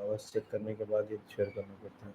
आवाज़ चेक करने के बाद ही शेयर करना पड़ता है।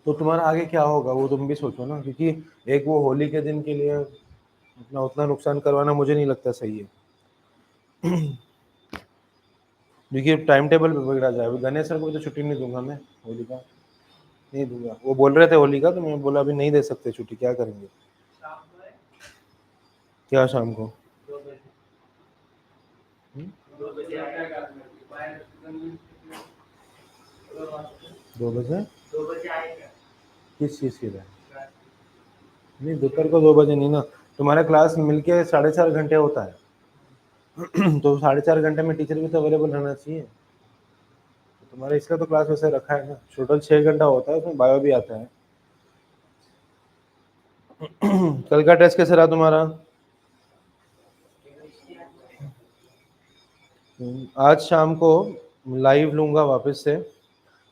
तो तुम्हारा आगे क्या होगा वो तुम भी सोचो ना, क्योंकि एक वो होली के दिन के लिए अपना उतना नुकसान करवाना मुझे नहीं लगता सही है। देखिए टाइम टेबल पे बिगड़ा जाए। गणेश सर को भी तो छुट्टी नहीं दूंगा मैं, होली का नहीं दूंगा। वो बोल रहे थे होली का, तो मैं बोला अभी नहीं दे सकते छुट्टी, क्या करेंगे। क्या शाम को 2 बजे किस चीज़ की है? नहीं दोपहर को 2 बजे नहीं ना, तुम्हारा क्लास मिलके 4.5 घंटे होता है तो 4.5 घंटे में टीचर भी तो अवेलेबल रहना चाहिए। तुम्हारे इसका तो क्लास वैसे रखा है ना, टोटल 6 घंटा होता है, उसमें बायो भी आता है। कल का टेस्ट कैसे रहा तुम्हारा? आज शाम को लाइव लूंगा वापस से,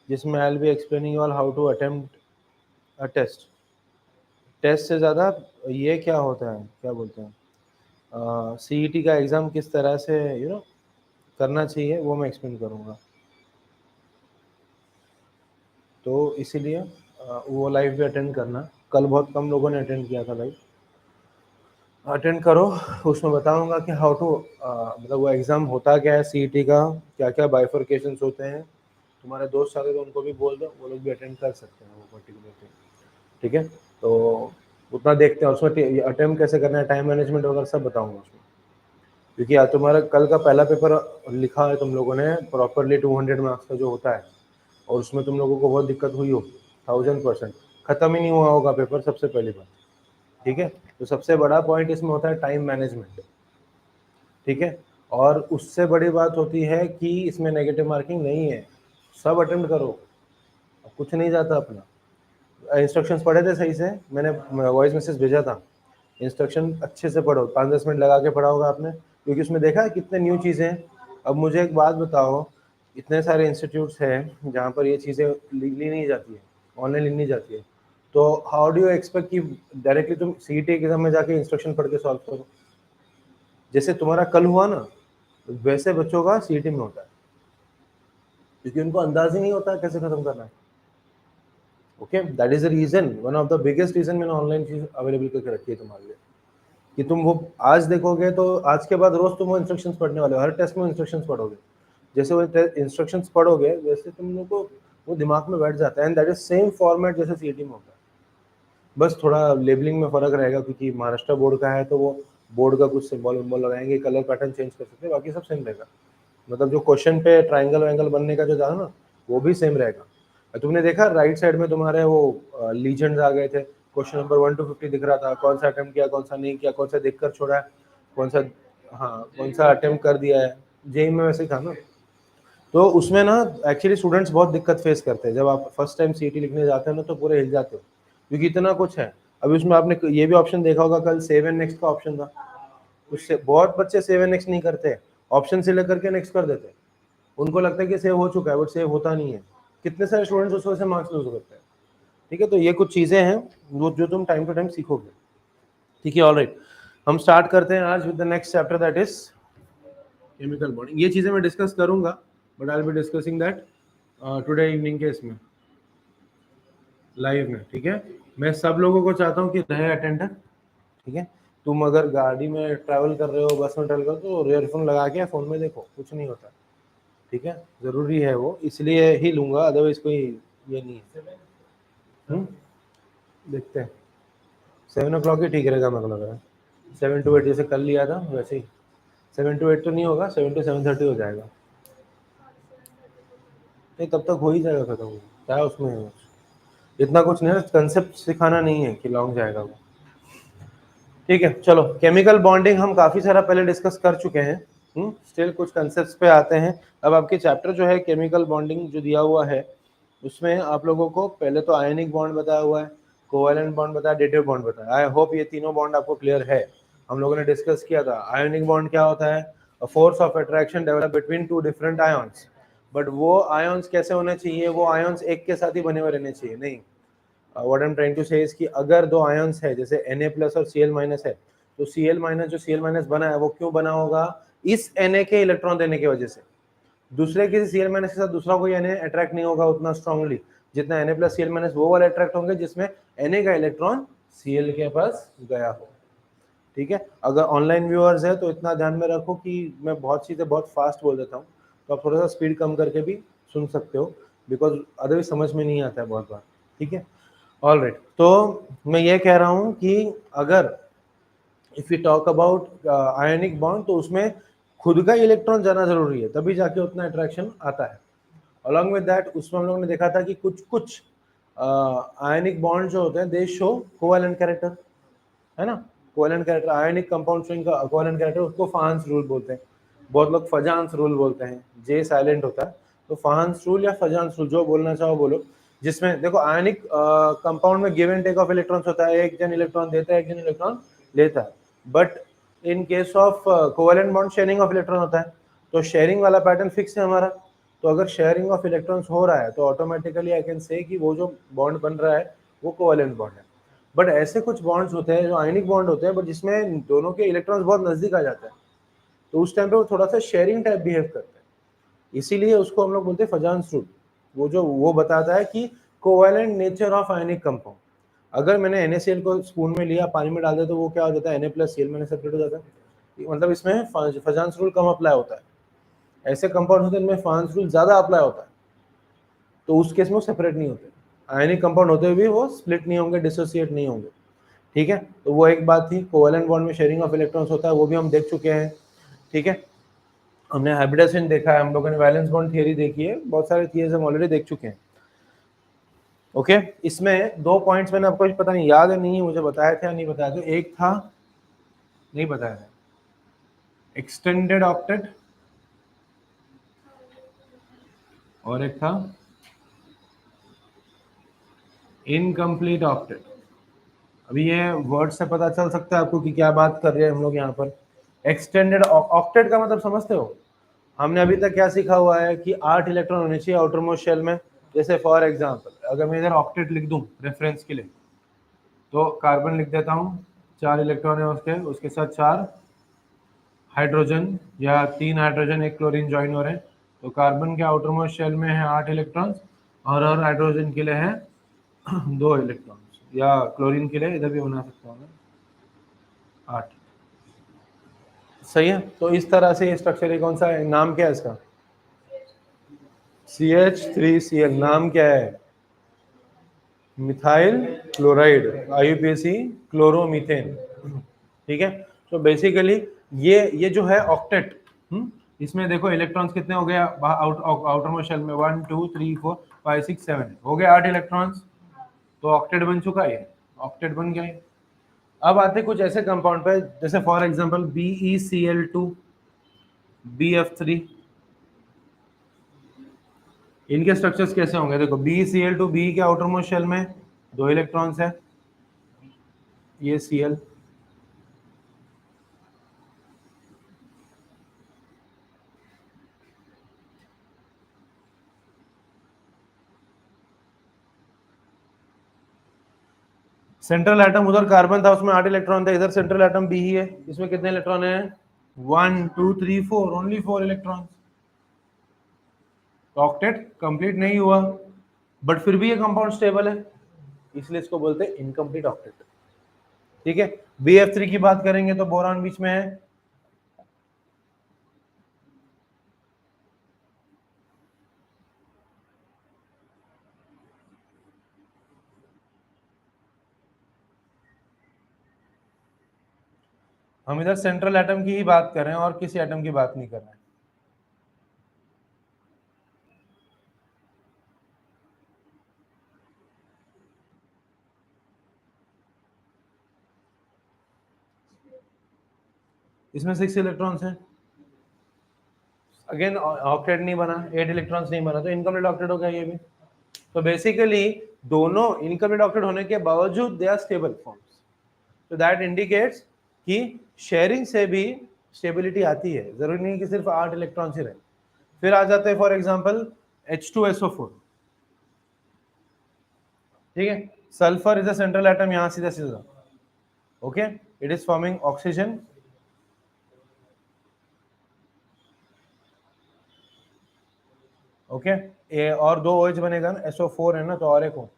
जिसमें I will be explaining all how to attempt a test. Test से ज़्यादा ये क्या होता है, क्या बोलते हैं, सीईटी का एग्ज़ाम किस तरह से करना चाहिए, वो मैं एक्सप्लेन करूँगा। तो इसीलिए वो लाइव भी अटेंड करना। कल बहुत कम लोगों ने अटेंड किया था लाइव, अटेंड करो। उसमें बताऊंगा कि हाउ टू मतलब वो एग्ज़ाम होता क्या है, सीईटी का क्या क्या बाइफर्केशंस होते हैं। तुम्हारे दोस्त सारे तो उनको भी बोल दो, वो लोग भी अटेंड कर सकते हैं वो पर्टिकुलर थिंग, ठीक है। तो उतना देखते हैं, उसमें अटेम्प्ट कैसे करना है, टाइम मैनेजमेंट वगैरह सब बताऊंगा उसमें। क्योंकि आज तुम्हारा कल का पहला पेपर लिखा है तुम लोगों ने प्रॉपरली 200 मार्क्स का जो होता है, और उसमें तुम लोगों को बहुत दिक्कत हुई हो, 1000%। ख़त्म ही नहीं हुआ होगा पेपर, सबसे पहली बात, ठीक है। तो सबसे बड़ा पॉइंट इसमें होता है टाइम मैनेजमेंट, ठीक है। और उससे बड़ी बात होती है कि इसमें नेगेटिव मार्किंग नहीं है, सब अटेम्प्ट करो, कुछ नहीं जाता अपना। इंस्ट्रक्शंस पढ़े थे सही से, मैंने वॉइस मैसेज भेजा था, इंस्ट्रक्शन अच्छे से पढ़ो, 5-10 मिनट लगा के पढ़ा होगा आपने, क्योंकि उसमें देखा है कितने न्यू चीज़ें हैं। अब मुझे एक बात बताओ, इतने सारे इंस्टीट्यूट्स हैं जहाँ पर ये चीज़ें ली नहीं जाती है, ऑनलाइन ली नहीं जाती है, तो हाउ डू यू एक्सपेक्ट कि डायरेक्टली तुम सीईटी एग्जाम में जाके इंस्ट्रक्शन पढ़ के सॉल्व करो। जैसे तुम्हारा कल हुआ ना, वैसे बच्चों का सीईटी में होता है, क्योंकि उनको अंदाज ही नहीं होता है कैसे खत्म करना है। Okay, that is the reason, one of the biggest reason मैंने ऑनलाइन चीज अवेलेबल करके रखी है तुम्हारे लिए, कि तुम वो आज देखोगे तो आज के बाद रोज तुम वो इंस्ट्रक्शंस पढ़ने वाले हो, हर टेस्ट में इंस्ट्रक्शंस पढ़ोगे। जैसे वो इंस्ट्रक्शंस पढ़ोगे वैसे तुम लोग को वो दिमाग में बैठ जाता है, and that is same format जैसे सीईटी में होता है। बस थोड़ा लेबलिंग में फर्क रहेगा, क्योंकि महाराष्ट्र बोर्ड का है तो वो बोर्ड का कुछ सिंबल विंबल लगाएंगे, कलर पैटर्न चेंज कर सकते हैं, बाकी सब सेम रहेगा। मतलब जो क्वेश्चन पे ट्राइंगल वाइंगल बनने का जो था ना, वो भी सेम रहेगा। तुमने देखा राइट साइड में तुम्हारे वो लीजेंड्स आ गए थे, क्वेश्चन नंबर 1 to 50 दिख रहा था, कौन सा अटेम्प्ट किया, कौन सा नहीं किया, कौन सा देखकर छोड़ा है, कौन सा, हाँ कौन सा अटेम्प्ट कर दिया है। जेई में वैसे ही था ना। तो उसमें ना एक्चुअली स्टूडेंट्स बहुत दिक्कत फेस करते हैं, जब आप फर्स्ट टाइम सीईटी लिखने जाते हो ना तो पूरे हिल जाते हो, क्योंकि इतना कुछ है। अभी उसमें आपने ये भी ऑप्शन देखा होगा, कल सेव एंड नेक्स्ट का ऑप्शन था, उससे बहुत बच्चे सेव एंड नेक्स्ट नहीं करते, ऑप्शन से लेकर के नेक्स्ट कर देते हैं। उनको लगता है कि सेव हो चुका है, बट सेव होता नहीं है। कितने सारे स्टूडेंट्स उस वजह से मार्क्स लूज करते हैं, ठीक है। तो ये कुछ चीज़ें हैं वो जो तुम टाइम टू टाइम सीखोगे, ठीक है। ऑलराइट, हम स्टार्ट करते हैं आज with the next chapter, that is chemical bonding. ये चीज़ें मैं डिस्कस करूंगा, but I will be discussing that today evening के इसमें लाइव में, ठीक है। मैं सब लोगों को चाहता हूँ कि रहे अटेंडर, ठीक है। तुम अगर गाड़ी में ट्रैवल कर रहे हो, बस में ट्रैवल कर रहे हो, तो ईयरफोन लगा के फ़ोन में देखो, कुछ नहीं होता, ठीक है। ज़रूरी है वो, इसलिए ही लूँगा, अदरवाइज कोई ये नहीं है। देखते हैं, 7 o'clock ही ठीक रहेगा मेरे को लग रहा है। 7 to 8 जैसे कल लिया था वैसे ही, 7 to 8 तो नहीं होगा, 7 to 7:30 हो जाएगा। नहीं तब तक हो ही जाएगा खत्म, क्या है उसमें, इतना कुछ नहीं है, कंसेप्ट सिखाना नहीं है कि लॉन्ग जाएगा वो, ठीक है। चलो, केमिकल बॉन्डिंग हम काफ़ी सारा पहले डिस्कस कर चुके हैं, स्टिल कुछ कंसेप्ट्स पे आते हैं। अब आपके चैप्टर जो है केमिकल बॉन्डिंग जो दिया हुआ है, उसमें आप लोगों को पहले तो आयनिक बॉन्ड बताया हुआ है, कोवैलेंट बॉन्ड बताया, डेटिव बॉन्ड बताया। आई होप ये तीनों बॉन्ड आपको क्लियर है। हम लोगों ने डिस्कस किया था आयनिक बॉन्ड क्या होता है, a force of attraction develop between two different ions. But वो आयंस कैसे होने चाहिए, वो आयंस एक के साथ ही बने हुए रहने चाहिए, नहीं। What I am trying to say is कि अगर दो आयंस है, जैसे Na+ और Cl- है, तो Cl- जो Cl- बना है वो क्यों बना होगा, इस Na के इलेक्ट्रॉन देने की वजह से। दूसरे किसी Cl- के साथ दूसरा कोई Na अट्रैक्ट नहीं होगा उतना स्ट्रांगली, जितना Na+ Cl- वो वाले अट्रैक्ट होंगे जिसमें Na का इलेक्ट्रॉन Cl के पास गया हो, ठीक है। अगर ऑनलाइन व्यूअर्स है तो इतना ध्यान में रखो कि मैं बहुत चीज़ें बहुत फास्ट बोल देता हूँ, तो आप थोड़ा सा स्पीड कम करके भी सुन सकते हो, बिकॉज अदरवाइज समझ में नहीं आता है बहुत बार, ठीक है। ऑल राइट, तो मैं ये कह रहा हूँ कि अगर if you talk about ionic bond, तो उसमें खुद का इलेक्ट्रॉन जाना जरूरी है, तभी जाके उतना अट्रैक्शन आता है। अलॉन्ग विद दैट, उसमें हम लोगों ने देखा था कि कुछ कुछ आयनिक बॉन्ड जो होते हैं दे शो कोवैलेंट कैरेक्टर, है ना। Covalent character, ionic compound showing का कोवैलेंट कैरेक्टर, उसको फाहन्स रूल बोलते हैं, बहुत लोग फजान्स रूल बोलते हैं, जे साइलेंट होता है, तो फाहन्स रूल या फजान्स रूल जो बोलना चाहो बोलो। जिसमें देखो आयनिक कंपाउंड में give and take of electrons होता है, एक जन इलेक्ट्रॉन देता है, एक जन इलेक्ट्रॉन लेता है, but in case of covalent bond sharing of electron होता है, तो शेयरिंग वाला पैटर्न फिक्स है हमारा। तो अगर शेयरिंग ऑफ इलेक्ट्रॉन्स हो रहा है तो ऑटोमेटिकली आई कैन से कि वो जो बॉन्ड बन रहा है वो कोवैलेंट बॉन्ड है। बट ऐसे कुछ बॉन्ड्स होते हैं जो आयनिक बॉन्ड होते हैं, बट जिसमें दोनों के इलेक्ट्रॉन्स बहुत नजदीक आ जाते हैं, तो उस टाइम पे वो थोड़ा सा शेयरिंग टाइप बिहेव करते हैं, इसीलिए उसको हम लोग बोलते हैं फजान्स रूल। वो बताता है कि covalent nature of ionic compound. अगर मैंने NaCl को स्पून में लिया, पानी में डाल दिया, तो वो क्या हो जाता है, Na+Cl में सेपरेट हो जाता है, मतलब इसमें फजान्स रूल कम अप्लाई होता है। ऐसे कंपाउंड होते हैं इनमें फान्स रूल ज्यादा अप्लाई होता है, तो उस केस में वो सेपरेट नहीं होते। आयनिक कंपाउंड होते हुए भी वो स्प्लिट नहीं होंगे, डिसोसिएट नहीं होंगे, ठीक है। तो वो एक बात थी, कोवैलेंट बॉन्ड में शेयरिंग ऑफ इलेक्ट्रॉन्स होता है, वो भी हम देख चुके हैं, ठीक है। हमने हाइब्रिडेशन देखा है, हम लोगों ने वैलेंस बॉन्ड थियरी देखी है, बहुत सारे थियरीज हम ऑलरेडी देख चुके हैं, ओके। इसमें दो पॉइंट्स मैंने आपको पता नहीं याद है नहीं मुझे बताया था या नहीं बताया था, एक था नहीं बताया था, एक्सटेंडेड ऑक्टेट, और एक था इनकम्प्लीट ऑक्टेट। अभी ये वर्ड से पता चल सकता है आपको कि क्या बात कर रहे हैं हम लोग यहाँ पर। एक्सटेंडेड ऑक्टेट का मतलब समझते हो, हमने अभी तक क्या सीखा हुआ है कि 8 इलेक्ट्रॉन होने चाहिए आउटर मोस्ट शेल में। जैसे फॉर एग्जांपल अगर मैं इधर ऑक्टेट लिख दूं रेफरेंस के लिए, तो कार्बन लिख देता हूँ, 4 इलेक्ट्रॉन है उसके, उसके साथ 4 हाइड्रोजन या 3 हाइड्रोजन 1 क्लोरीन ज्वाइन हो रहे हैं, तो कार्बन के आउटर मोस्ट शेल में है 8 इलेक्ट्रॉन्स, और हाइड्रोजन के लिए है 2 इलेक्ट्रॉन्स, या क्लोरीन के लिए इधर भी बना सकता हूँ मैं 8। सही है, तो इस तरह से स्ट्रक्चर है। कौन सा है, नाम क्या है इसका, CH3Cl, नाम क्या है, मिथाइल क्लोराइड, IUPAC क्लोरोमीथेन, ठीक है। तो बेसिकली ये जो है ऑक्टेट, इसमें देखो इलेक्ट्रॉन्स कितने हो गए आउटर मोस्ट शेल में, 1 2 3 4 5 6 7 हो गए 8 इलेक्ट्रॉन्स, तो ऑक्टेट बन चुका है, ऑक्टेट बन गया है। अब आते कुछ ऐसे कंपाउंड पे, जैसे फॉर एग्जांपल BeCl2, BF3, इनके स्ट्रक्चर्स कैसे होंगे, देखो BeCl2, बी के आउटर मोस्ट शेल में 2 इलेक्ट्रॉन्स है, ये Cl, सेंट्रल एटम उधर कार्बन था, उसमें 8 इलेक्ट्रॉन थे, इधर सेंट्रल एटम बी ही है, इसमें कितने इलेक्ट्रॉन है, 1 2 3 4, ओनली 4 इलेक्ट्रॉन। तो ऑक्टेट कंप्लीट नहीं हुआ, बट फिर भी ये कंपाउंड स्टेबल है, इसलिए इसको बोलते हैं इनकम्प्लीट ऑक्टेट, ठीक है। BF3 की बात करेंगे तो बोरान बीच में है, हम इधर सेंट्रल एटम की ही बात कर रहे हैं और किसी एटम की बात नहीं कर रहे हैं। इसमें 6 इलेक्ट्रॉन्स हैं, अगेन ऑक्टेट नहीं बना, 8 इलेक्ट्रॉन्स नहीं बना, तो इनकम्प्लीट ऑक्टेट हो गया ये भी। तो बेसिकली दोनों इनकम्प्लीट ऑक्टेट होने के बावजूद दे आर स्टेबल फॉर्म्स, तो दैट इंडिकेट्स कि शेयरिंग से भी स्टेबिलिटी आती है, जरूरी नहीं कि सिर्फ 8 इलेक्ट्रॉन्स ही रहे। फिर आ जाते हैं फॉर एग्जांपल H2SO4, ठीक है। Sulphur is a central atom, यहां सीधा सीधा, okay, it is forming oxygen, okay. और 2 OH बनेगा ना, SO4 है ना, तो और एक हो,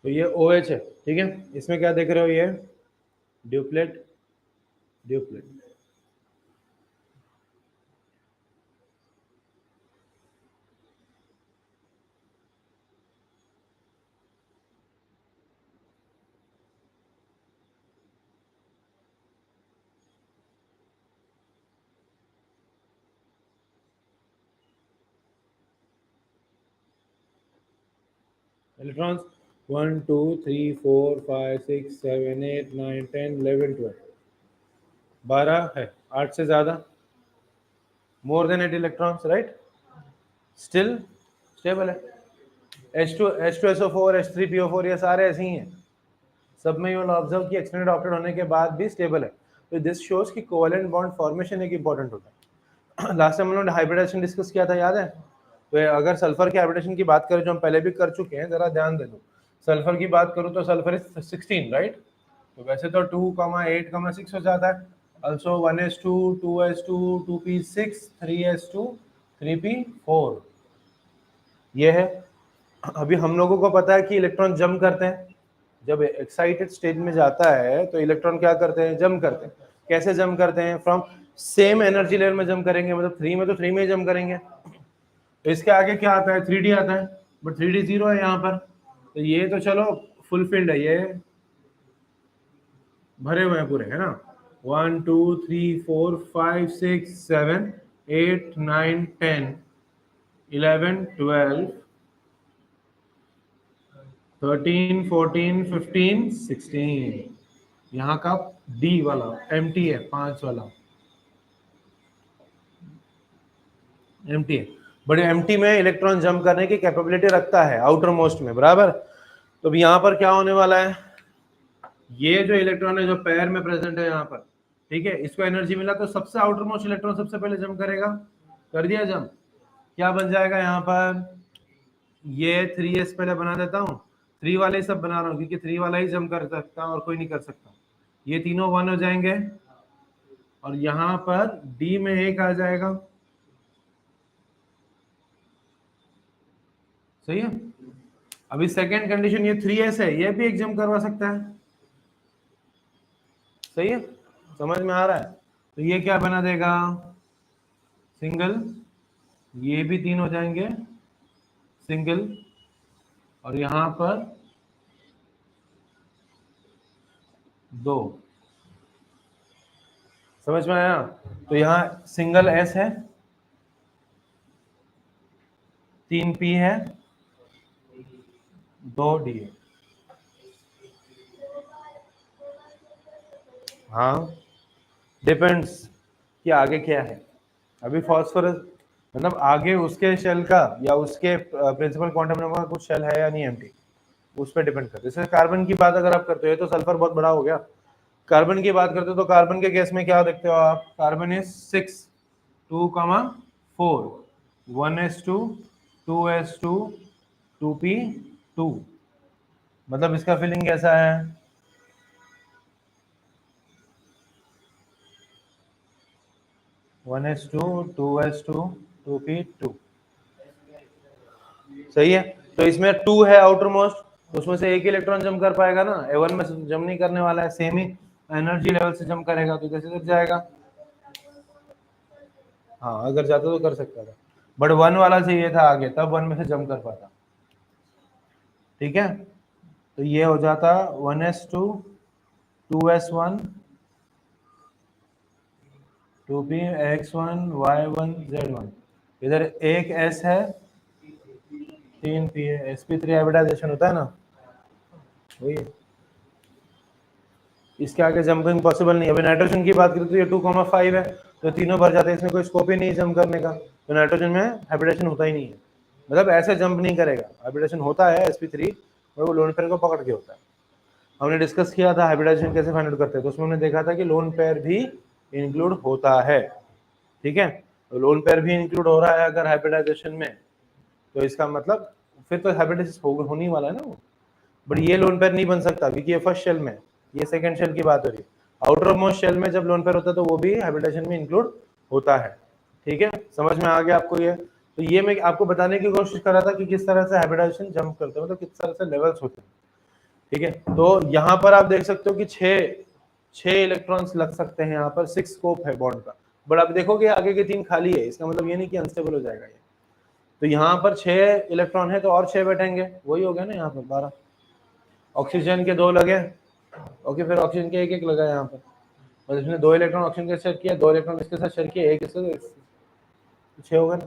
तो ये OH है, ठीक है। इसमें क्या देख रहे हो, ये ड्यूप्लेट ड्यूप्लेट। इलेक्ट्रॉन्स 1 2 3 4 5 6 7 8 9 10 11 12, 12 है, 8 से ज्यादा, more than 8 electrons, right. Still stable है। H2SO4 H3PO4 ये सारे ऐसे ही हैं, सब में ये ऑब्जर्व कि एक्सटेंडेड ऑक्टेट होने के बाद भी स्टेबल है। तो दिस शोज कि कोवेलेंट बॉन्ड फॉर्मेशन एक इंपॉर्टेंट होता है। लास्ट टाइम हम लोगों ने हाइब्रिडाइजेशन डिस्कस किया था, याद है। तो अगर सल्फर के हाइब्रिडेशन की बात करें, जो हम पहले भी कर चुके हैं, जरा ध्यान दे दो। सल्फर की बात करूं तो सल्फर इज 16, राइट। तो वैसे तो 2,8,6 हो जाता है। Also 1s2 2s2 2p6 3s2 3p4, ये है। अभी हम लोगों को पता है कि इलेक्ट्रॉन जंप करते हैं, जब एक्साइटेड स्टेज में जाता है तो इलेक्ट्रॉन क्या करते हैं, जंप करते हैं। कैसे जंप करते हैं, फ्रॉम सेम एनर्जी लेवल में जंप करेंगे, मतलब 3 में तो 3 में ही जंप करेंगे। तो इसके आगे क्या आता है, 3D आता है, बट 3D 0 है यहाँ पर। तो ये तो चलो फुलफिल्ड है, ये भरे हुए हैं पूरे, है ना। 1 2 3 4 5 6 7 8 9 10 11 12 13 14 15 16, यहाँ का D वाला एम्प्टी है, 5 वाला एम्प्टी है। बट एम्प्टी में इलेक्ट्रॉन जंप करने की कैपेबिलिटी रखता है आउटर मोस्ट में, बराबर। तो अब यहाँ पर क्या होने वाला है, ये जो इलेक्ट्रॉन है जो पैर में प्रेजेंट है यहाँ पर, ठीक है, इसको एनर्जी मिला तो सबसे आउटर मोस्ट इलेक्ट्रॉन सबसे पहले जंप करेगा। कर दिया जंप, क्या बन जाएगा यहाँ पर, ये 3s पहले बना देता हूँ, 3 वाले सब बना रहा हूँ क्योंकि 3 वाला ही जंप कर सकता और कोई नहीं कर सकता। ये तीनों 1 हो जाएंगे और यहाँ पर D में 1 आ जाएगा, सही है। अभी सेकेंड कंडीशन, ये 3s है, ये भी एक जंप करवा सकता है, सही है, समझ में आ रहा है। तो ये क्या बना देगा, सिंगल, ये भी 3 हो जाएंगे, सिंगल, और यहां पर 2, समझ में आया। तो यहाँ सिंगल S है, 3p है, 2d है। हाँ, डिपेंड्स कि आगे क्या है। अभी फॉस्फोरस मतलब आगे उसके शेल का या उसके प्रिंसिपल क्वांटम नंबर का कुछ शेल है या नहीं एम्प्टी, उस पर डिपेंड करता है। जैसे कार्बन की बात अगर आप करते हो, तो सल्फर बहुत बड़ा हो गया। कार्बन की बात करते हो तो कार्बन के केस में क्या देखते हो आप, carbon is 6 2, 4 1s2 2s2 2p2, मतलब इसका फीलिंग कैसा है, one S to 2s2 2p2, सही है। तो इसमें 2 है आउटर मोस्ट, तो उसमें से एक इलेक्ट्रॉन जंप कर पाएगा ना, A1 में जंप नहीं करने वाला है, सेम ही एनर्जी लेवल से जंप करेगा, तो कैसे तक जाएगा। हाँ, अगर जाता तो कर सकता था, बट 1 वाला चाहिए था आगे, तब 1 में से जंप कर पाता, ठीक है। तो ये हो जाता 1s2 2s1 2px1 y1 z1, इधर एक s है, 3p है, sp3 हाइब्रिडाइजेशन होता है ना, वही है। इसके आगे जंपिंग पॉसिबल नहीं है। अभी नाइट्रोजन की बात करें तो ये 2,5 है, तो तीनों भर जाते हैं, इसमें कोई स्कोप ही नहीं जंप करने का, तो नाइट्रोजन में हाइब्रिडेशन होता ही नहीं है, मतलब ऐसे जंप नहीं करेगा। हाइब्रिडेशन होता है sp3, और वो लोन पेयर को पकड़ के होता है। हमने डिस्कस किया था हाइब्रिडाइजेशन कैसे फाइंड आउट करते हैं, तो उसमें हमने देखा था कि लोन पेयर भी इंक्लूड होता है, ठीक है। तो लोन पेयर भी इंक्लूड हो रहा है अगर हाइब्रिडाइजेशन में, तो इसका मतलब फिर तो हाइब्रिडाइजेशन होने वाला है ना वो, बट ये लोन पेयर नहीं बन सकता क्योंकि ये फर्स्ट शेल में, ये सेकंड शेल की बात हो रही है। आउटर मोस्ट शेल में जब लोन पेयर होता है तो वो भी हाइब्रिडेशन में इंक्लूड होता है, ठीक है। समझ में आ गया आपको ये। तो ये मैं आपको बताने की कोशिश कर रहा था कि किस तरह से हाइब्रिडाइजेशन जंप करते हैं, मतलब किस तरह से लेवल्स होते हैं। ठीक है, तो यहाँ पर आप देख सकते हो कि छह इलेक्ट्रॉन्स लग सकते हैं, यहाँ पर 6 स्कोप है बॉन्ड का, बट आप देखोगे आगे के 3 खाली है, इसका मतलब ये नहीं कि अनस्टेबल हो जाएगा ये। तो यहाँ पर 6 इलेक्ट्रॉन है तो और 6 बैठेंगे, वही हो गया ना यहाँ पर 12। ऑक्सीजन के 2 लगे, ओके, फिर ऑक्सीजन के एक लगा यहाँ पर, मतलब इसने 2 इलेक्ट्रॉन ऑक्सीजन के साथ शेयर किया, 2 इलेक्ट्रॉन इसके साथ शेयर किया, एक इसके साथ, 6 होगा ना।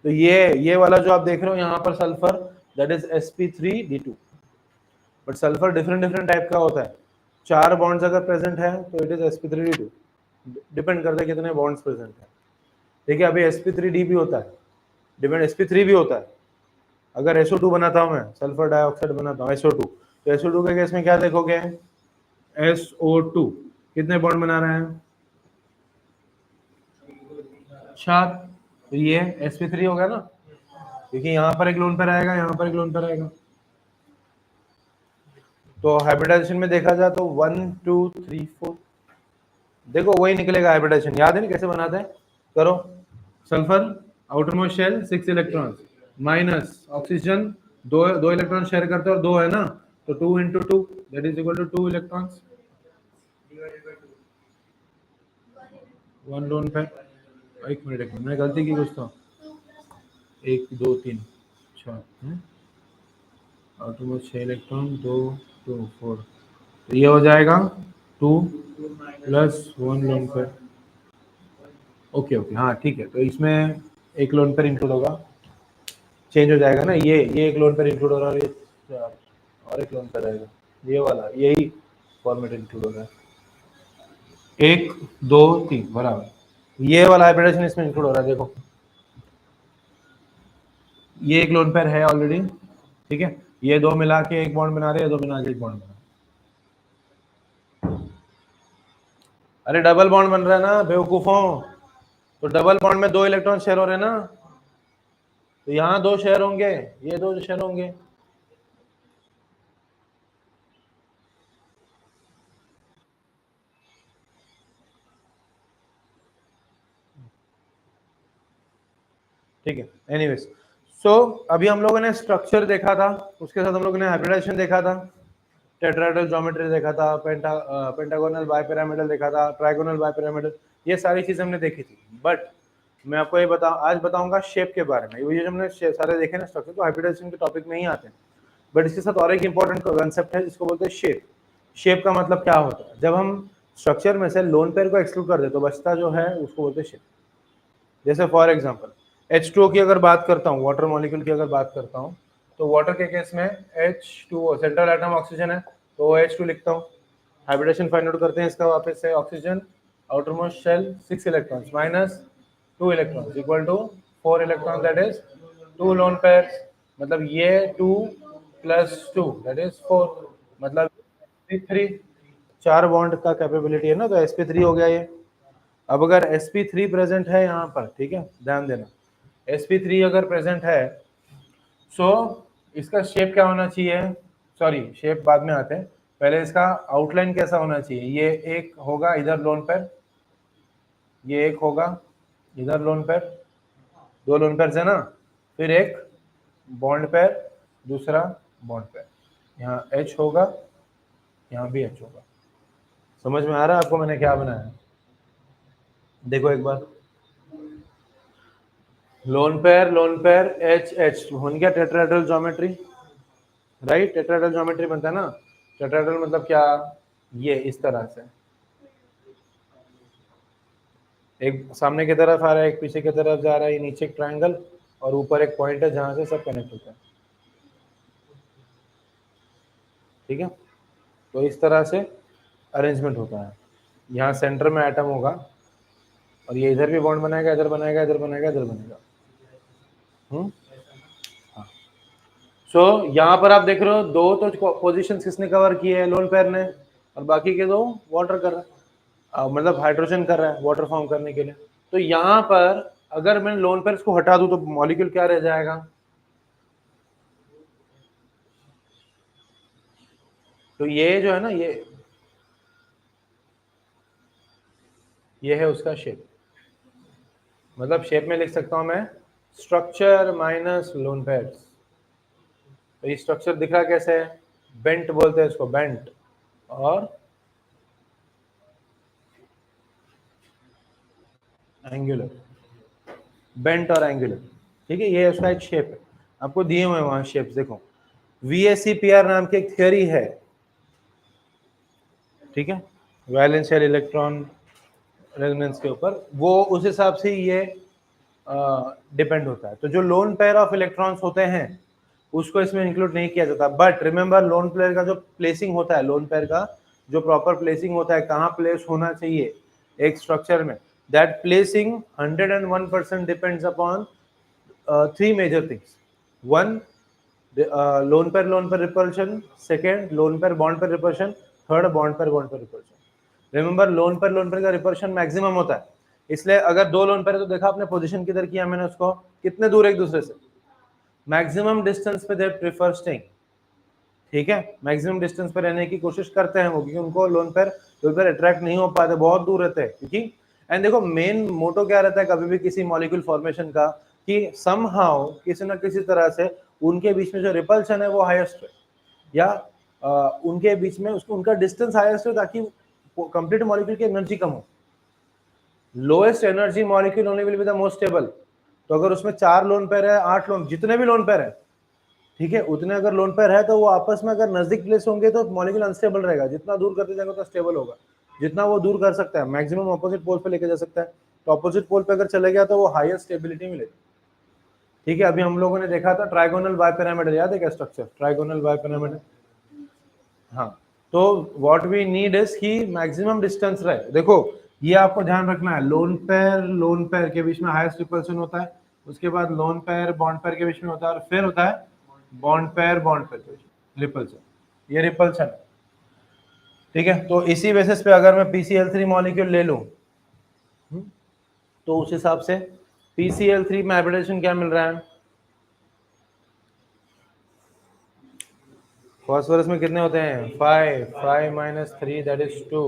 तो ये वाला जो आप देख रहे हो यहाँ पर sulphur, that is sp3d2, but sulphur different different type का होता है। 4 बॉन्ड्स अगर प्रेजेंट है तो इट इज sp3d2, डिपेंड करता है कितने बॉन्ड्स प्रेजेंट है। ठीक है, अभी sp3d भी होता है, डिपेंड sp3 भी होता है। अगर SO2 बनाता हूं मैं, सल्फर डाइऑक्साइड बनाता हूँ SO2, तो SO2 के केस में क्या देखोगे, SO2 कितने बॉन्ड बना रहे हैं, 4, तो ये sp3 हो गया ना, क्योंकि यहाँ पर एक लोन पर आएगा, यहाँ पर एक लोन पर आएगा। तो हाइब्रिडाइजेशन में देखा जाए तो 1 2 3 4, देखो वही निकलेगा हाइब्रिडाइजेशन, याद है ना कैसे बनाते हैं, करो। Sulphur outer most shell 6 electron minus oxygen, दो इलेक्ट्रॉन शेयर करते हैं और 2 है ना, तो 2 into 2 that is equal to 2 electrons, 1 lone pair. एक मिनट मैंने गलती की कुछ तो, 1 2 3 4, आउटर मोस्ट 6 इलेक्ट्रॉन, 2 2 4, तो ये हो जाएगा 2 plus 1 lone pair. Okay okay, हाँ ठीक है, तो इसमें एक लोन पेयर इंक्लूड होगा, चेंज हो जाएगा ना, ये एक लोन पेयर इंक्लूड हो रहा है, ये और एक लोन पेयर आएगा, ये वाला यही फॉर्मेट इंक्लूड हो रहा है, 1 2 3 बराबर, ये वाला हाइब्रिडेशन इसमें इंक्लूड हो रहा है। देखो ये एक लोन पेयर है ऑलरेडी, ठीक है, ये 2 मिला के एक बॉन्ड बना रहे हैं, 2 मिला के एक बॉन्ड बना, अरे डबल बॉन्ड बन रहा है ना बेवकूफों, तो डबल बॉन्ड में 2 इलेक्ट्रॉन शेयर हो रहे हैं ना, तो यहाँ 2 शेयर होंगे, ये 2 शेयर होंगे, ठीक है। एनीवेज, सो अभी हम लोगों ने स्ट्रक्चर देखा था, उसके साथ हम लोगों ने हाइब्रिडाइजेशन देखा था, टेट्राहेड्रल ज्योमेट्री देखा था, पेंटागोनल बाइपिरामिडल देखा था, ट्राइगोनल बाइपिरामिडल, ये सारी चीजें हमने देखी थी। बट मैं आपको ये आज बताऊंगा शेप के बारे में। ये जो हमने सारे देखे ना स्ट्रक्चर, तो हाइब्रिडाइजेशन के टॉपिक में ही आते हैं, बट इसके साथ और एक इंपॉर्टेंट कंसेप्ट है जिसको बोलते हैं शेप। शेप का मतलब क्या होता है, जब हम स्ट्रक्चर में से लोन पेयर को एक्सक्लूड कर दे तो बचता जो है उसको बोलते हैं शेप। जैसे फॉर एग्जाम्पल H2O की अगर बात करता हूँ, वाटर मॉलिक्यूल की अगर बात करता हूँ, तो वाटर के केस में H2O सेंट्रल एटम ऑक्सीजन है, तो OH2 लिखता हूँ। हाइब्रिडेशन फाइंड आउट करते हैं इसका वापस से, oxygen outer most shell 6 electrons minus 2 electrons equal to 4 electron, that is 2 lone pairs, मतलब ये 2 प्लस 2 दैट इज 4, मतलब 3, 4 बॉन्ड का कैपेबिलिटी है ना, तो sp3 हो गया ये। अब अगर sp3 प्रेजेंट है यहाँ पर, ठीक है, ध्यान देना, sp3 अगर प्रेजेंट है, सो इसका शेप क्या होना चाहिए, सॉरी शेप बाद में आते हैं, पहले इसका आउटलाइन कैसा होना चाहिए, ये एक होगा इधर लोन पेयर, ये एक होगा इधर लोन पेयर, 2 लोन पेयर है ना, फिर एक बॉन्ड पेयर, दूसरा बॉन्ड पेयर, यहाँ H होगा, यहाँ भी H होगा। समझ में आ रहा है आपको मैंने क्या बनाया, देखो एक बार, लोन पेयर H H बन गया tetrahedral geometry, right, tetrahedral geometry बनता है ना, टेट्राहेड्रल मतलब क्या, ये इस तरह से एक सामने की तरफ आ रहा है, एक पीछे की तरफ जा रहा है, ये नीचे एक ट्रायंगल और ऊपर एक पॉइंट है जहां से सब कनेक्ट होता है, ठीक है। तो इस तरह से अरेंजमेंट होता है, यहाँ सेंटर में एटम होगा और ये इधर भी बॉन्ड बनाएगा, इधर बनाएगा, इधर बनाएगा, इधर बनेगा। हाँ, सो यहाँ पर आप देख रहे हो 2 तो पोजीशन किसने कवर किए है, लोन पेयर ने, और बाकी के 2 वाटर कर रहा है, मतलब हाइड्रोजन कर रहा है वाटर फॉर्म करने के लिए। तो यहाँ पर अगर मैं लोन पेयर को हटा दूं तो मॉलिक्यूल क्या रह जाएगा, तो ये जो है ना, ये है उसका शेप, मतलब शेप में लिख सकता हूं मैं स्ट्रक्चर माइनस लोन पेयर्स। तो ये स्ट्रक्चर दिख रहा कैसे है, बेंट बोलते हैं इसको, बेंट और एंगुलर, बेंट और एंगुलर। ठीक है, ये उसका एक शेप है, आपको दिए हुए हैं वहां शेप्स, देखो VSEPR नाम की एक थियोरी है, ठीक है, वैलेंस शेल इलेक्ट्रॉन रेजोनेंस के ऊपर, वो उस हिसाब से ये डिपेंड होता है। तो जो लोन पेयर ऑफ इलेक्ट्रॉन्स होते हैं उसको इसमें इंक्लूड नहीं किया जाता, बट रिमेंबर लोन पेयर का जो प्लेसिंग होता है, लोन पेयर का जो प्रॉपर प्लेसिंग होता है, कहाँ प्लेस होना चाहिए एक स्ट्रक्चर में, that placing 101% depends upon three major things. One, lone pair repulsion, second lone pair bond pair repulsion, third bond pair repulsion. Remember lone pair का रिपल्शन मैक्सिमम होता है, इसलिए अगर दो लोन पेयर है तो देखा आपने पोजीशन किधर किया मैंने उसको, कितने दूर एक दूसरे से, मैक्सिमम डिस्टेंस पे दे प्रेफर स्टेइंग। ठीक है, मैक्सिमम डिस्टेंस पे रहने की कोशिश करते हैं वो, क्योंकि उनको लोन पेयर अट्रैक्ट नहीं हो पाते, बहुत दूर रहते हैं, क्योंकि एंड देखो मेन मोटो क्या रहता है कभी भी किसी मॉलिक्यूल फॉर्मेशन का, कि समहाउ किसी ना किसी तरह से उनके बीच में जो रिपल्शन है वो हाईएस्ट है, या उनके बीच में उसको उनका डिस्टेंस हाईएस्ट हो, ताकि कंप्लीट मॉलिक्यूल की एनर्जी कम हो। Lowest energy molecule only will be the most stable. तो अगर उसमें 4 लोन पेयर है, 8 लोन, जितने भी लोन पेयर है, ठीक है, उतने अगर लोन पेयर है तो वो आपस में अगर नजदीक प्लेस होंगे तो मॉलिक्यूल अनस्टेबल रहेगा, जितना दूर करते जाएगा उतना स्टेबल होगा, जितना वो दूर कर सकता है मैक्सिमम ऑपोजिट पोल पे लेके जा सकता है, तो ऑपोजिट पोल पे अगर चले गया तो वो हाईएस्ट स्टेबिलिटी मिलेगी। ठीक है, अभी हम लोगों ने देखा था ट्राइगोनल बाइपिरामिडल, याद है क्या स्ट्रक्चर, ट्राइगोनल बाइपिरामिडल। हाँ, तो व्हाट वी नीड इज कि मैक्सिमम डिस्टेंस रहे। देखो ये आपको ध्यान रखना है, लोन पेयर के बीच में हाईएस्ट रिपल्शन होता है, उसके बाद लोन पेयर बॉन्ड पेयर के बीच में होता है, और फिर होता है बॉन्ड पेयर के बीच में रिपल्शन, ये रिपल्शन। ठीक है, तो इसी बेसिस पे अगर मैं PCl3 मॉलिक्यूल ले लूं, तो उस हिसाब से PCl3 में हाइब्रिडेशन क्या मिल रहा है, फॉस्फोरस में कितने होते हैं 5, 5 - 3 दैट इज 2,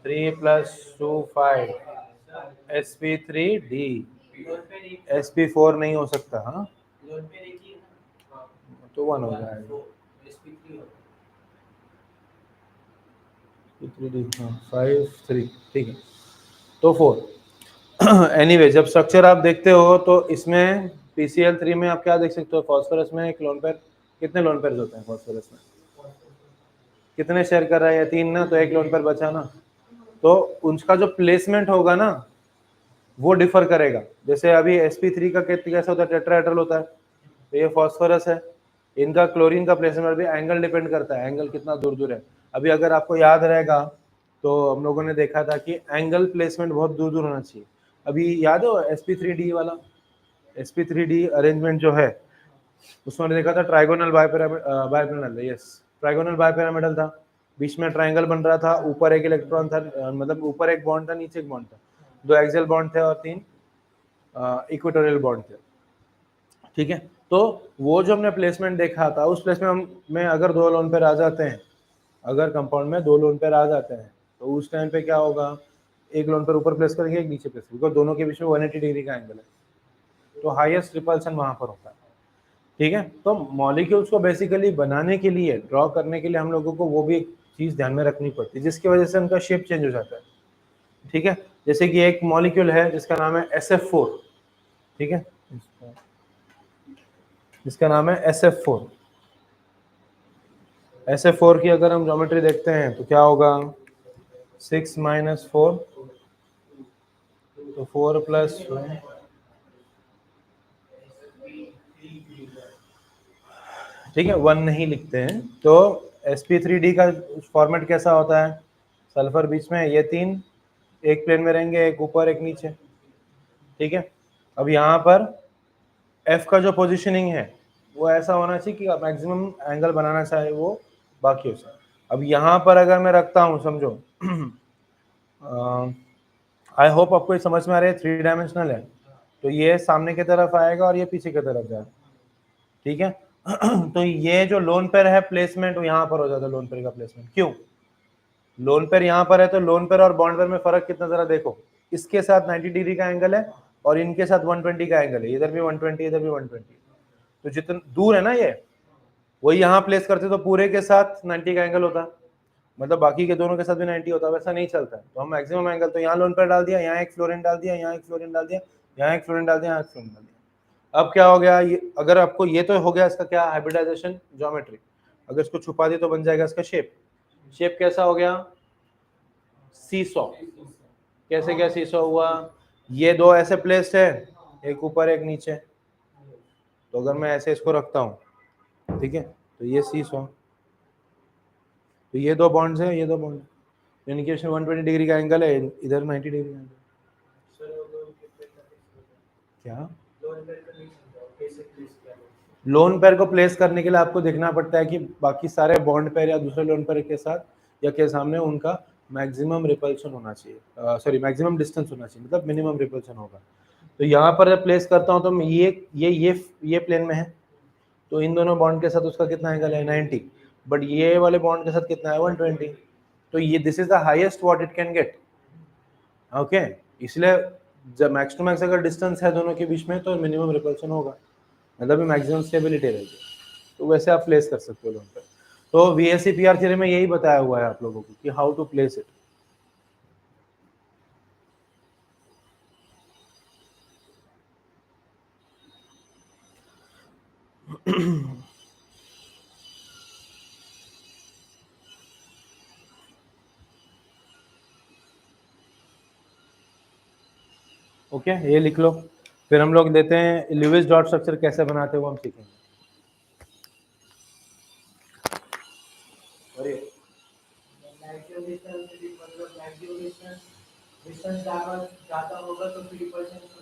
3 + 2 5, sp3d, sp4 नहीं हो सकता, हाँ तो 1 हो जाएगा, 5 3, ठीक है, तो 4। एनीवे जब स्ट्रक्चर आप देखते हो तो इसमें PCl3 में आप क्या देख सकते हो, फॉस्फोरस में एक लोन पेयर, कितने लोन पेयर होते हैं फॉस्फोरस में, कितने शेयर कर रहा है, 3 ना, तो एक लोन पेयर बचा ना, तो उनका जो प्लेसमेंट होगा ना वो डिफर करेगा। जैसे अभी sp3 का कैसा होता है, टेट्राहेड्रल होता है, तो ये फॉस्फोरस है, इनका क्लोरीन का प्लेसमेंट भी एंगल डिपेंड करता है, एंगल कितना दूर दूर है। अभी अगर आपको याद रहेगा तो हम लोगों ने देखा था कि एंगल प्लेसमेंट बहुत दूर दूर होना चाहिए। अभी याद हो sp3d वाला, sp3d अरेंजमेंट जो है उसमें देखा था trigonal bipyramidal, yes trigonal bipyramidal था, बीच में ट्रायंगल बन रहा था, ऊपर एक इलेक्ट्रॉन था, मतलब ऊपर एक बॉन्ड था, नीचे एक बॉन्ड था, 2 एक्सियल बॉन्ड थे और 3 इक्वेटोरियल बॉन्ड थे। ठीक है, तो वो जो हमने प्लेसमेंट देखा था उस प्लेसमेंट में अगर 2 लोन पेयर आ जाते हैं, अगर कंपाउंड में 2 लोन पेयर आ जाते हैं तो उस टाइम पे क्या होगा, एक लोन पेयर ऊपर प्लेस करेंगे, एक नीचे प्लेस करेंगे, दोनों के बीच में 180 डिग्री का एंगल है, तो हाईएस्ट रिपल्सन वहां पर होता है। ठीक है, तो मॉलिक्यूल्स को बेसिकली बनाने के लिए, ड्रॉ करने के लिए हम लोगों को वो भी एक चीज ध्यान में रखनी पड़ती है, जिसकी वजह से उनका शेप चेंज हो जाता है। ठीक है, जैसे कि एक मॉलिक्यूल है जिसका नाम है SF4, ठीक है, जिसका नाम है SF4। SF4 की अगर हम ज्योमेट्री देखते हैं तो क्या होगा, 6 - 4, तो 4 + 1, ठीक है, 1 नहीं लिखते हैं। तो sp3d का फॉर्मेट कैसा होता है, सल्फर बीच में, ये 3 एक प्लेन में रहेंगे, एक ऊपर एक नीचे। ठीक है, अब यहाँ पर F का जो पोजीशनिंग है वो ऐसा होना चाहिए कि मैक्सिमम एंगल बनाना चाहे वो बाकी से। अब यहाँ पर अगर मैं रखता हूँ, समझो आई होप आपको ये समझ में आ रहा है, 3 डायमेंशनल है, तो ये सामने की तरफ आएगा और ये पीछे की तरफ जाएगा। ठीक है, तो ये जो लोन पेयर है प्लेसमेंट वो यहाँ पर हो जाता है, लोन पेयर का प्लेसमेंट। क्यों, लोन पेयर यहाँ पर है तो लोन पेयर और बॉन्ड पेयर में फर्क कितना, जरा देखो, इसके साथ 90 डिग्री का एंगल है और इनके साथ 120 का एंगल है, इधर भी 120, इधर भी 120, तो जितना दूर है ना ये, वही यहाँ प्लेस करते तो पूरे के साथ 90 का एंगल होता, मतलब बाकी के दोनों के साथ भी 90 होता, वैसा नहीं चलता है। तो हम मैक्सिमम एंगल तो यहाँ लोन पेयर डाल दिया, यहाँ एक फ्लोरीन डाल दिया, यहाँ एक फ्लोरीन डाल दिया, यहाँ एक फ्लोरीन डाल दिया, यहाँ एक फ्लोरीन डाल दिया। अब क्या हो गया, ये अगर आपको ये तो हो गया इसका क्या, हाइब्रिडाइजेशन ज्योमेट्री। अगर इसको छुपा दिया तो बन जाएगा इसका शेप। शेप कैसा हो गया, सीसॉ। कैसे क्या सीसॉ हुआ, ये दो ऐसे प्लेस्ड है, एक ऊपर एक नीचे। तो अगर मैं ऐसे इसको रखता हूँ, ठीक है, तो ये सीसॉ, तो ये दो बॉन्ड्स हैं, ये दो बॉन्ड, यानी कि इसमें 120 डिग्री का एंगल है, इधर 90 डिग्री का एंगल। क्या लोन पेयर को प्लेस करने के लिए आपको देखना पड़ता है कि बाकी सारे बॉन्ड पेयर या दूसरे लोन पेयर के साथ या के सामने उनका मैक्सिमम रिपल्शन होना चाहिए, सॉरी मैक्सिमम डिस्टेंस होना चाहिए, मतलब मिनिमम रिपल्शन होगा। तो यहाँ पर जब प्लेस करता हूँ तो ये प्लेन में है, तो इन दोनों बॉन्ड के साथ उसका कितना एंगल है, 90, बट ये वाले बॉन्ड के साथ कितना है, 120। तो ये this is the highest what it can get, okay. इसलिए जब मैक्स टू मैक्स अगर डिस्टेंस है दोनों के बीच में तो मिनिमम रिपल्शन होगा, मतलब मैक्सिमम स्टेबिलिटी रहेगी। तो वैसे आप प्लेस कर सकते हो लोन पे। तो वीएससी पीआर थ्योरी में यही बताया हुआ है आप लोगों को कि how to place it. Okay, ये लिख लो। फिर हम लोग देते हैं ल्यूविस डॉट स्ट्रक्चर कैसे बनाते हैं, वो हम सीखेंगे। अरे डिस्टेंस ज़्यादा होगा तो 3%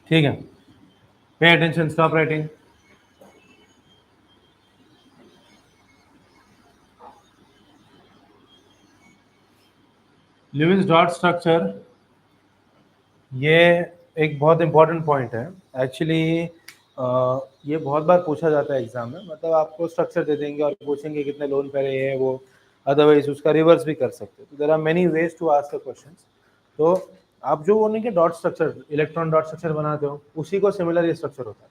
ठीक है, pay attention, stop writing. Lewis dot structure, ये एक बहुत इंपॉर्टेंट पॉइंट है एक्चुअली। ये बहुत बार पूछा जाता है एग्जाम में, मतलब आपको स्ट्रक्चर दे देंगे और पूछेंगे कितने लोन पे रहे हैं, वो अदरवाइज उसका रिवर्स भी कर सकते हैं। तो there are many ways to ask the questions. तो आप जो बोलेंगे dot structure, electron dot structure बनाते हो, उसी को सिमिलर ये स्ट्रक्चर होता है।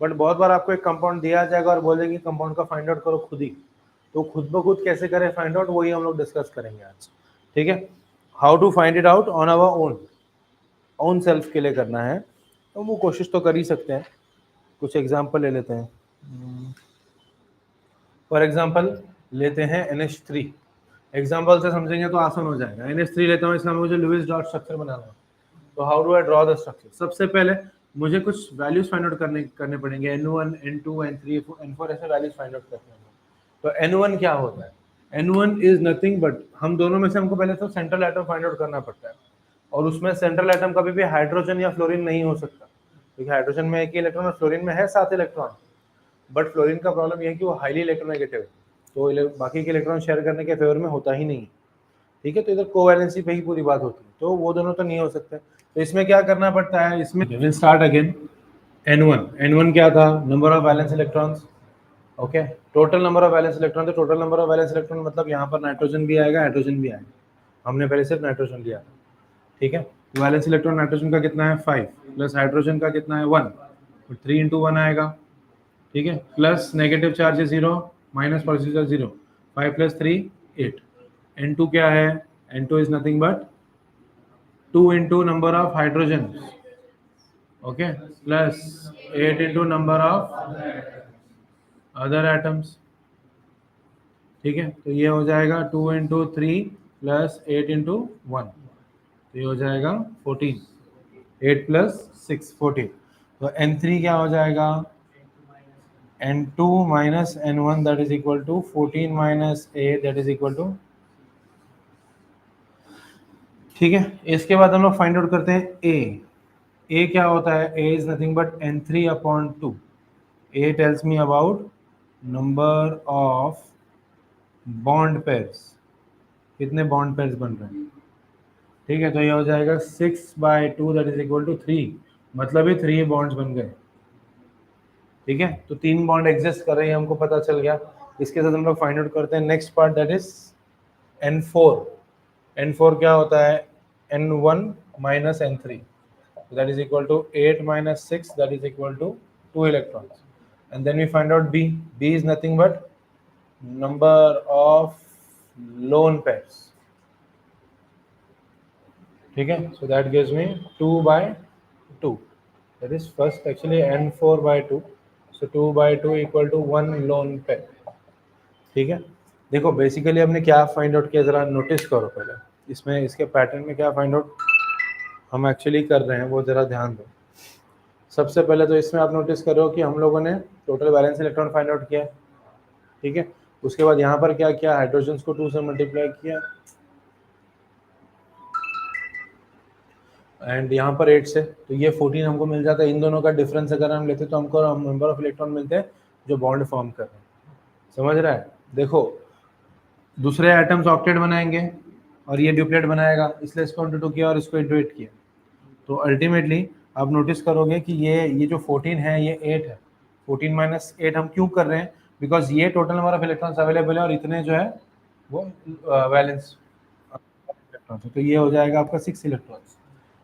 बट बहुत बार आपको एक कंपाउंड दिया जाएगा और बोलेंगे कंपाउंड का फाइंड आउट करो खुद ही। तो खुद ब खुद कैसे करें फाइंड आउट, वही हम लोग डिस्कस करेंगे आज। ठीक है, how to find it out on our own self के लिए करना है, तो वो कोशिश तो कर ही सकते हैं। कुछ एग्जांपल ले लेते हैं। फॉर एग्जांपल लेते हैं NH3। एग्जांपल से समझेंगे तो आसान हो जाएगा। NH3 लेता हूँ, इसमें मुझे लुईस डॉट स्ट्रक्चर बनाना है। तो how do I draw the structure? सबसे पहले मुझे कुछ वैल्यूज फाइंड आउट करने पड़ेंगे। N1 N2 N3 N4 ऐसे वैल्यूज फाइंड आउट करने हैं। तो N1 क्या होता है? N1 इज नथिंग बट, हम दोनों में से हमको पहले तो सेंट्रल एटम फाइंड आउट करना पड़ता है, और उसमें सेंट्रल एटम कभी भी हाइड्रोजन या फ्लोरीन नहीं हो सकता, क्योंकि हाइड्रोजन में एक ही इलेक्ट्रॉन और फ्लोरीन में है 7 इलेक्ट्रॉन। बट फ्लोरीन का प्रॉब्लम यह है कि वो हाईली इलेक्ट्रोनेगेटिव है, तो बाकी के इलेक्ट्रॉन शेयर करने के फेवर में होता ही नहीं। ठीक है, तो इधर कोवैलेंसी पे ही पूरी बात होती है, तो वो दोनों तो नहीं हो सकते। तो इसमें क्या करना पड़ता है, इसमें विल स्टार्ट अगेन। N1 क्या था? Number of valence electrons. Okay, total number of valence electron, तो total number of valence electron मतलब यहाँ पर नाइट्रोजन भी आएगा, हाइड्रोजन भी आएगा। हमने पहले सिर्फ नाइट्रोजन लिया था। ठीक है, वैलेंस इलेक्ट्रॉन नाइट्रोजन का कितना है? 5, प्लस हाइड्रोजन का कितना है? 1, तो 3 इंटू 1 आएगा। ठीक है, प्लस नेगेटिव चार्ज है 0, minus positive charge 0, 5 plus 3 8। N2 क्या है? N2 is nothing but 2 into number of hydrogen, okay, plus 8 into number of other atoms. ठीक है, तो ये हो जाएगा 2 इंटू 3 प्लस 8 इंटू 1, तो ये हो जाएगा 14। 8 प्लस 6 14। तो N3 क्या हो जाएगा? N2 minus N1 that is equal to 14 minus 8 that is equal to. ठीक है, इसके बाद हम लोग फाइंड आउट करते हैं ए क्या होता है? A is nothing but N3 upon 2। A tells me about number of bond pairs, कितने बॉन्ड पेयर्स बन रहे हैं। ठीक है, तो ये हो जाएगा 6/2 दैट इज इक्वल टू 3, मतलब ये 3 बॉन्ड्स बन गए। ठीक है, तो 3 बॉन्ड एग्जिस्ट कर रहे हैं, हमको पता चल गया। इसके साथ हम लोग फाइंड आउट करते हैं next part, that is N4 क्या होता है? N1 minus N3 that is equal to 8 minus 6 that is equal to 2 electrons, and then we find out B is nothing but number of lone pairs. ठीक है, so that gives me 2/2, that is first actually N4/2, so 2/2 equal to 1 lone pair. ठीक है, देखो basically हमने क्या find out किया, जरा notice करो पहले इसमें, इसके पैटर्न में क्या फाइंड आउट हम एक्चुअली कर रहे हैं वो जरा ध्यान दो। सबसे पहले तो इसमें आप नोटिस करो कि हम लोगों ने total valence electron find out किया। ठीक है, उसके बाद यहाँ पर क्या किया? हाइड्रोजन को 2 से मल्टीप्लाई किया, एंड यहाँ पर 8 से, तो ये 14 हमको मिल जाता है। इन दोनों का डिफरेंस अगर हम लेते तो हमको नंबर ऑफ इलेक्ट्रॉन मिलते हैं जो बॉन्ड फॉर्म कर रहे हैं। समझ रहा है? देखो दूसरे एटम्स ऑक्टेट बनाएंगे और ये ड्यूप्लेट बनाएगा, इसलिए इसको इंटू 2 किया और इसको इंटू 8 किया। तो अल्टीमेटली आप नोटिस करोगे कि ये जो 14 है ये 8 है। 14 माइनस 8 हम क्यों कर रहे हैं? बिकॉज ये total number of electrons available है और इतने जो है वो वैलेंस इलेक्ट्रॉन्स है, तो ये हो जाएगा आपका 6 इलेक्ट्रॉन्स।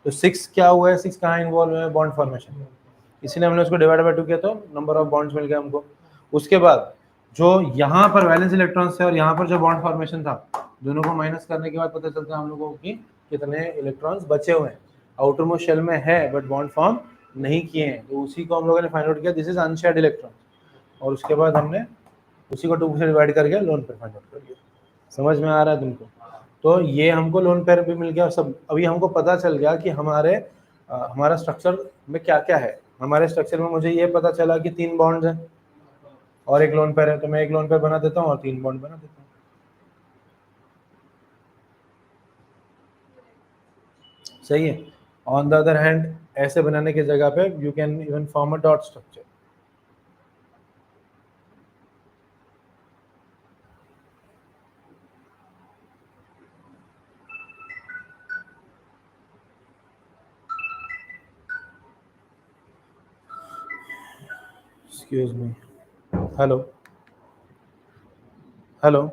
तो 6 क्या हुआ है? 6 कहाँ इन्वॉल्व है? बॉन्ड फॉर्मेशन में, इसीलिए हमने उसको डिवाइड बाय 2 किया तो नंबर ऑफ बॉन्ड्स मिल गया हमको। उसके बाद जो यहाँ पर वैलेंस इलेक्ट्रॉन्स थे और यहाँ पर जो बॉन्ड फॉर्मेशन था, दोनों को माइनस करने के बाद पता चलता है हम लोगों को कि कितने इलेक्ट्रॉन्स बचे हुए हैं। आउटर मोस्ट शेल में है बट बॉन्ड फॉर्म नहीं किए हैं, तो उसी को हम लोगों ने फाइंड आउट किया, दिस इज अनशेयर्ड इलेक्ट्रॉन, और उसके बाद हमने उसी को 2 से डिवाइड करके लोन पेयर फाइंड आउट कर दिया। समझ में आ रहा है तुमको? तो ये हमको लोन पेयर भी मिल गया और सब। अभी हमको पता चल गया कि हमारा स्ट्रक्चर में क्या क्या है। हमारे स्ट्रक्चर में मुझे ये पता चला कि 3 बॉन्ड्स हैं और एक लोन पेयर है, तो मैं एक लोन पेयर बना देता हूँ और 3 बॉन्ड बना देता हूँ। सही है। ऑन द अदर हैंड ऐसे बनाने की जगह पे you can even form a dot structure. Excuse me. Hello. Hello.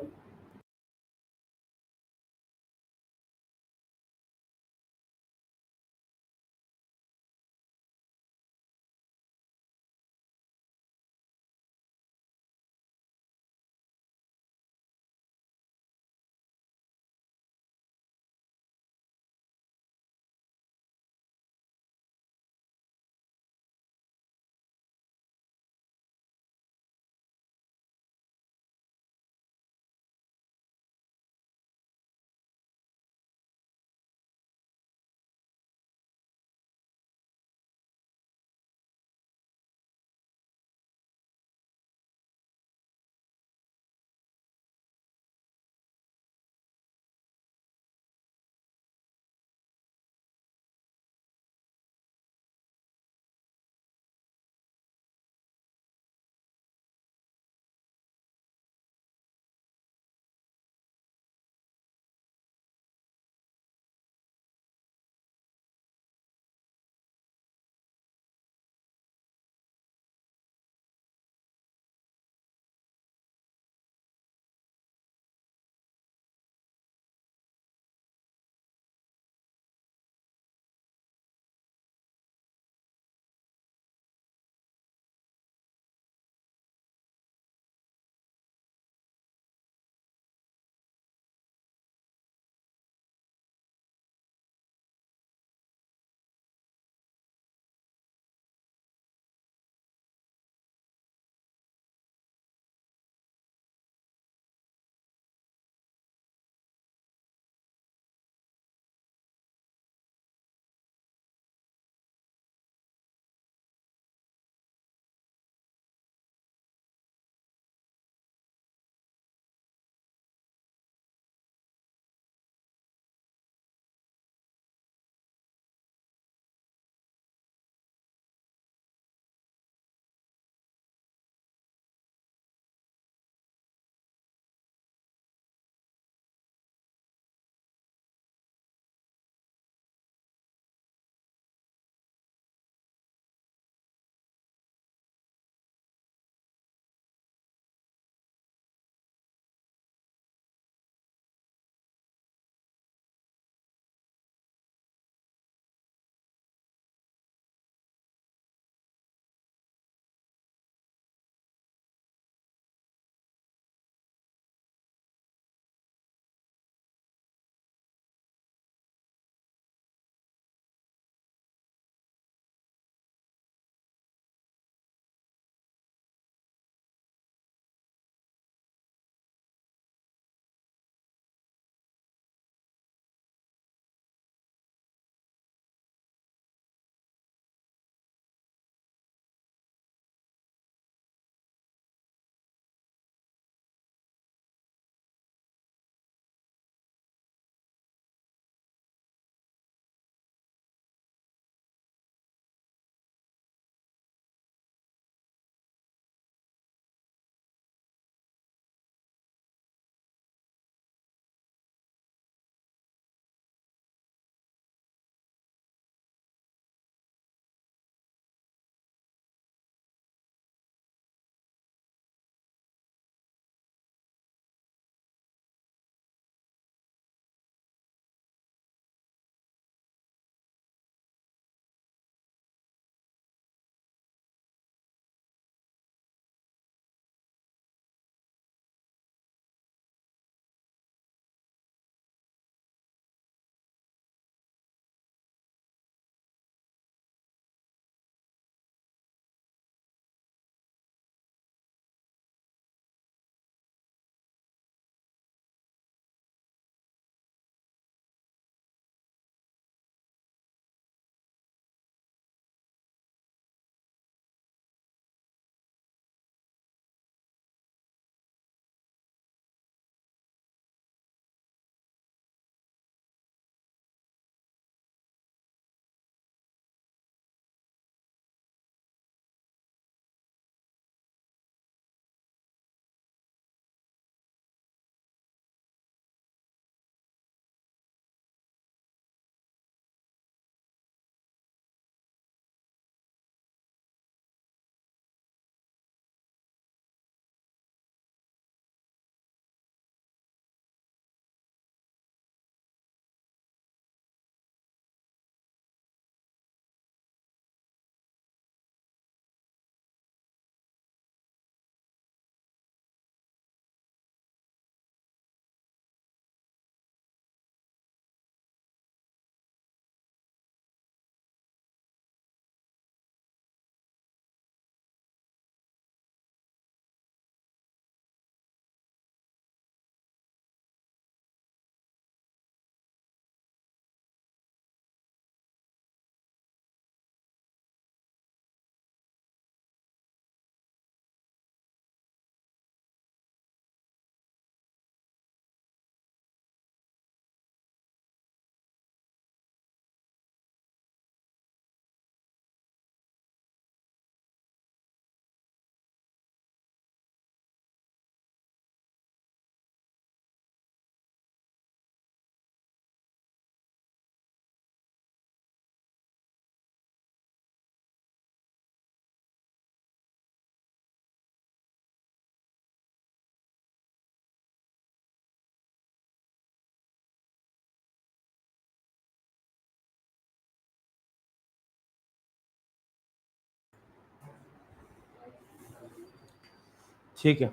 ठीक है,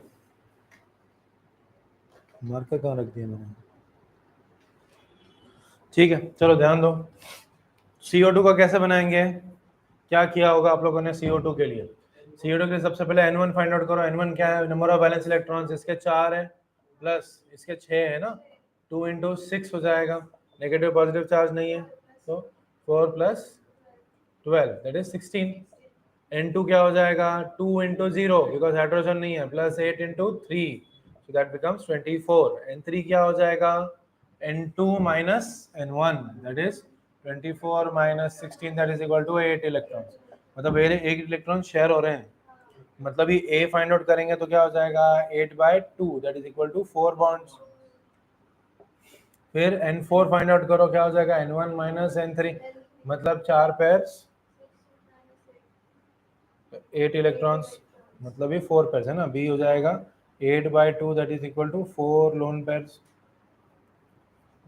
मार्कर कहाँ रख दिया मैंने? ठीक है, चलो ध्यान दो। CO2 का कैसे बनाएंगे? क्या किया होगा आप लोगों ने CO2 के लिए? CO2 के लिए सबसे पहले N1 फाइंड आउट करो। N1 क्या है? Number of valence electrons. इसके 4 है प्लस इसके 6 है ना, 2 इंटू 6 हो जाएगा। नेगेटिव पॉजिटिव चार्ज नहीं है, तो 4 प्लस 12 दैट इज 16। N2 क्या हो जाएगा? 2 इंटू 0 बिकॉज हाइड्रोजन नहीं है, plus 8 into 3 so that becomes 24. N3 क्या हो जाएगा? N2 minus N1 that is 24 minus 16 that is equal to 8 electrons. मतलब एक इलेक्ट्रॉन शेयर हो रहे हैं, मतलब ये A फाइंड आउट करेंगे तो क्या हो जाएगा? 8/2 that is equal to 4 bonds। फिर N4 फाइंड आउट करो, क्या हो जाएगा? N1 minus N3 मतलब 4 पेयर्स 8 इलेक्ट्रॉन्स, मतलब ये 4 पेयर्स है ना। B हो जाएगा 8/2 that is equal to 4 lone pairs.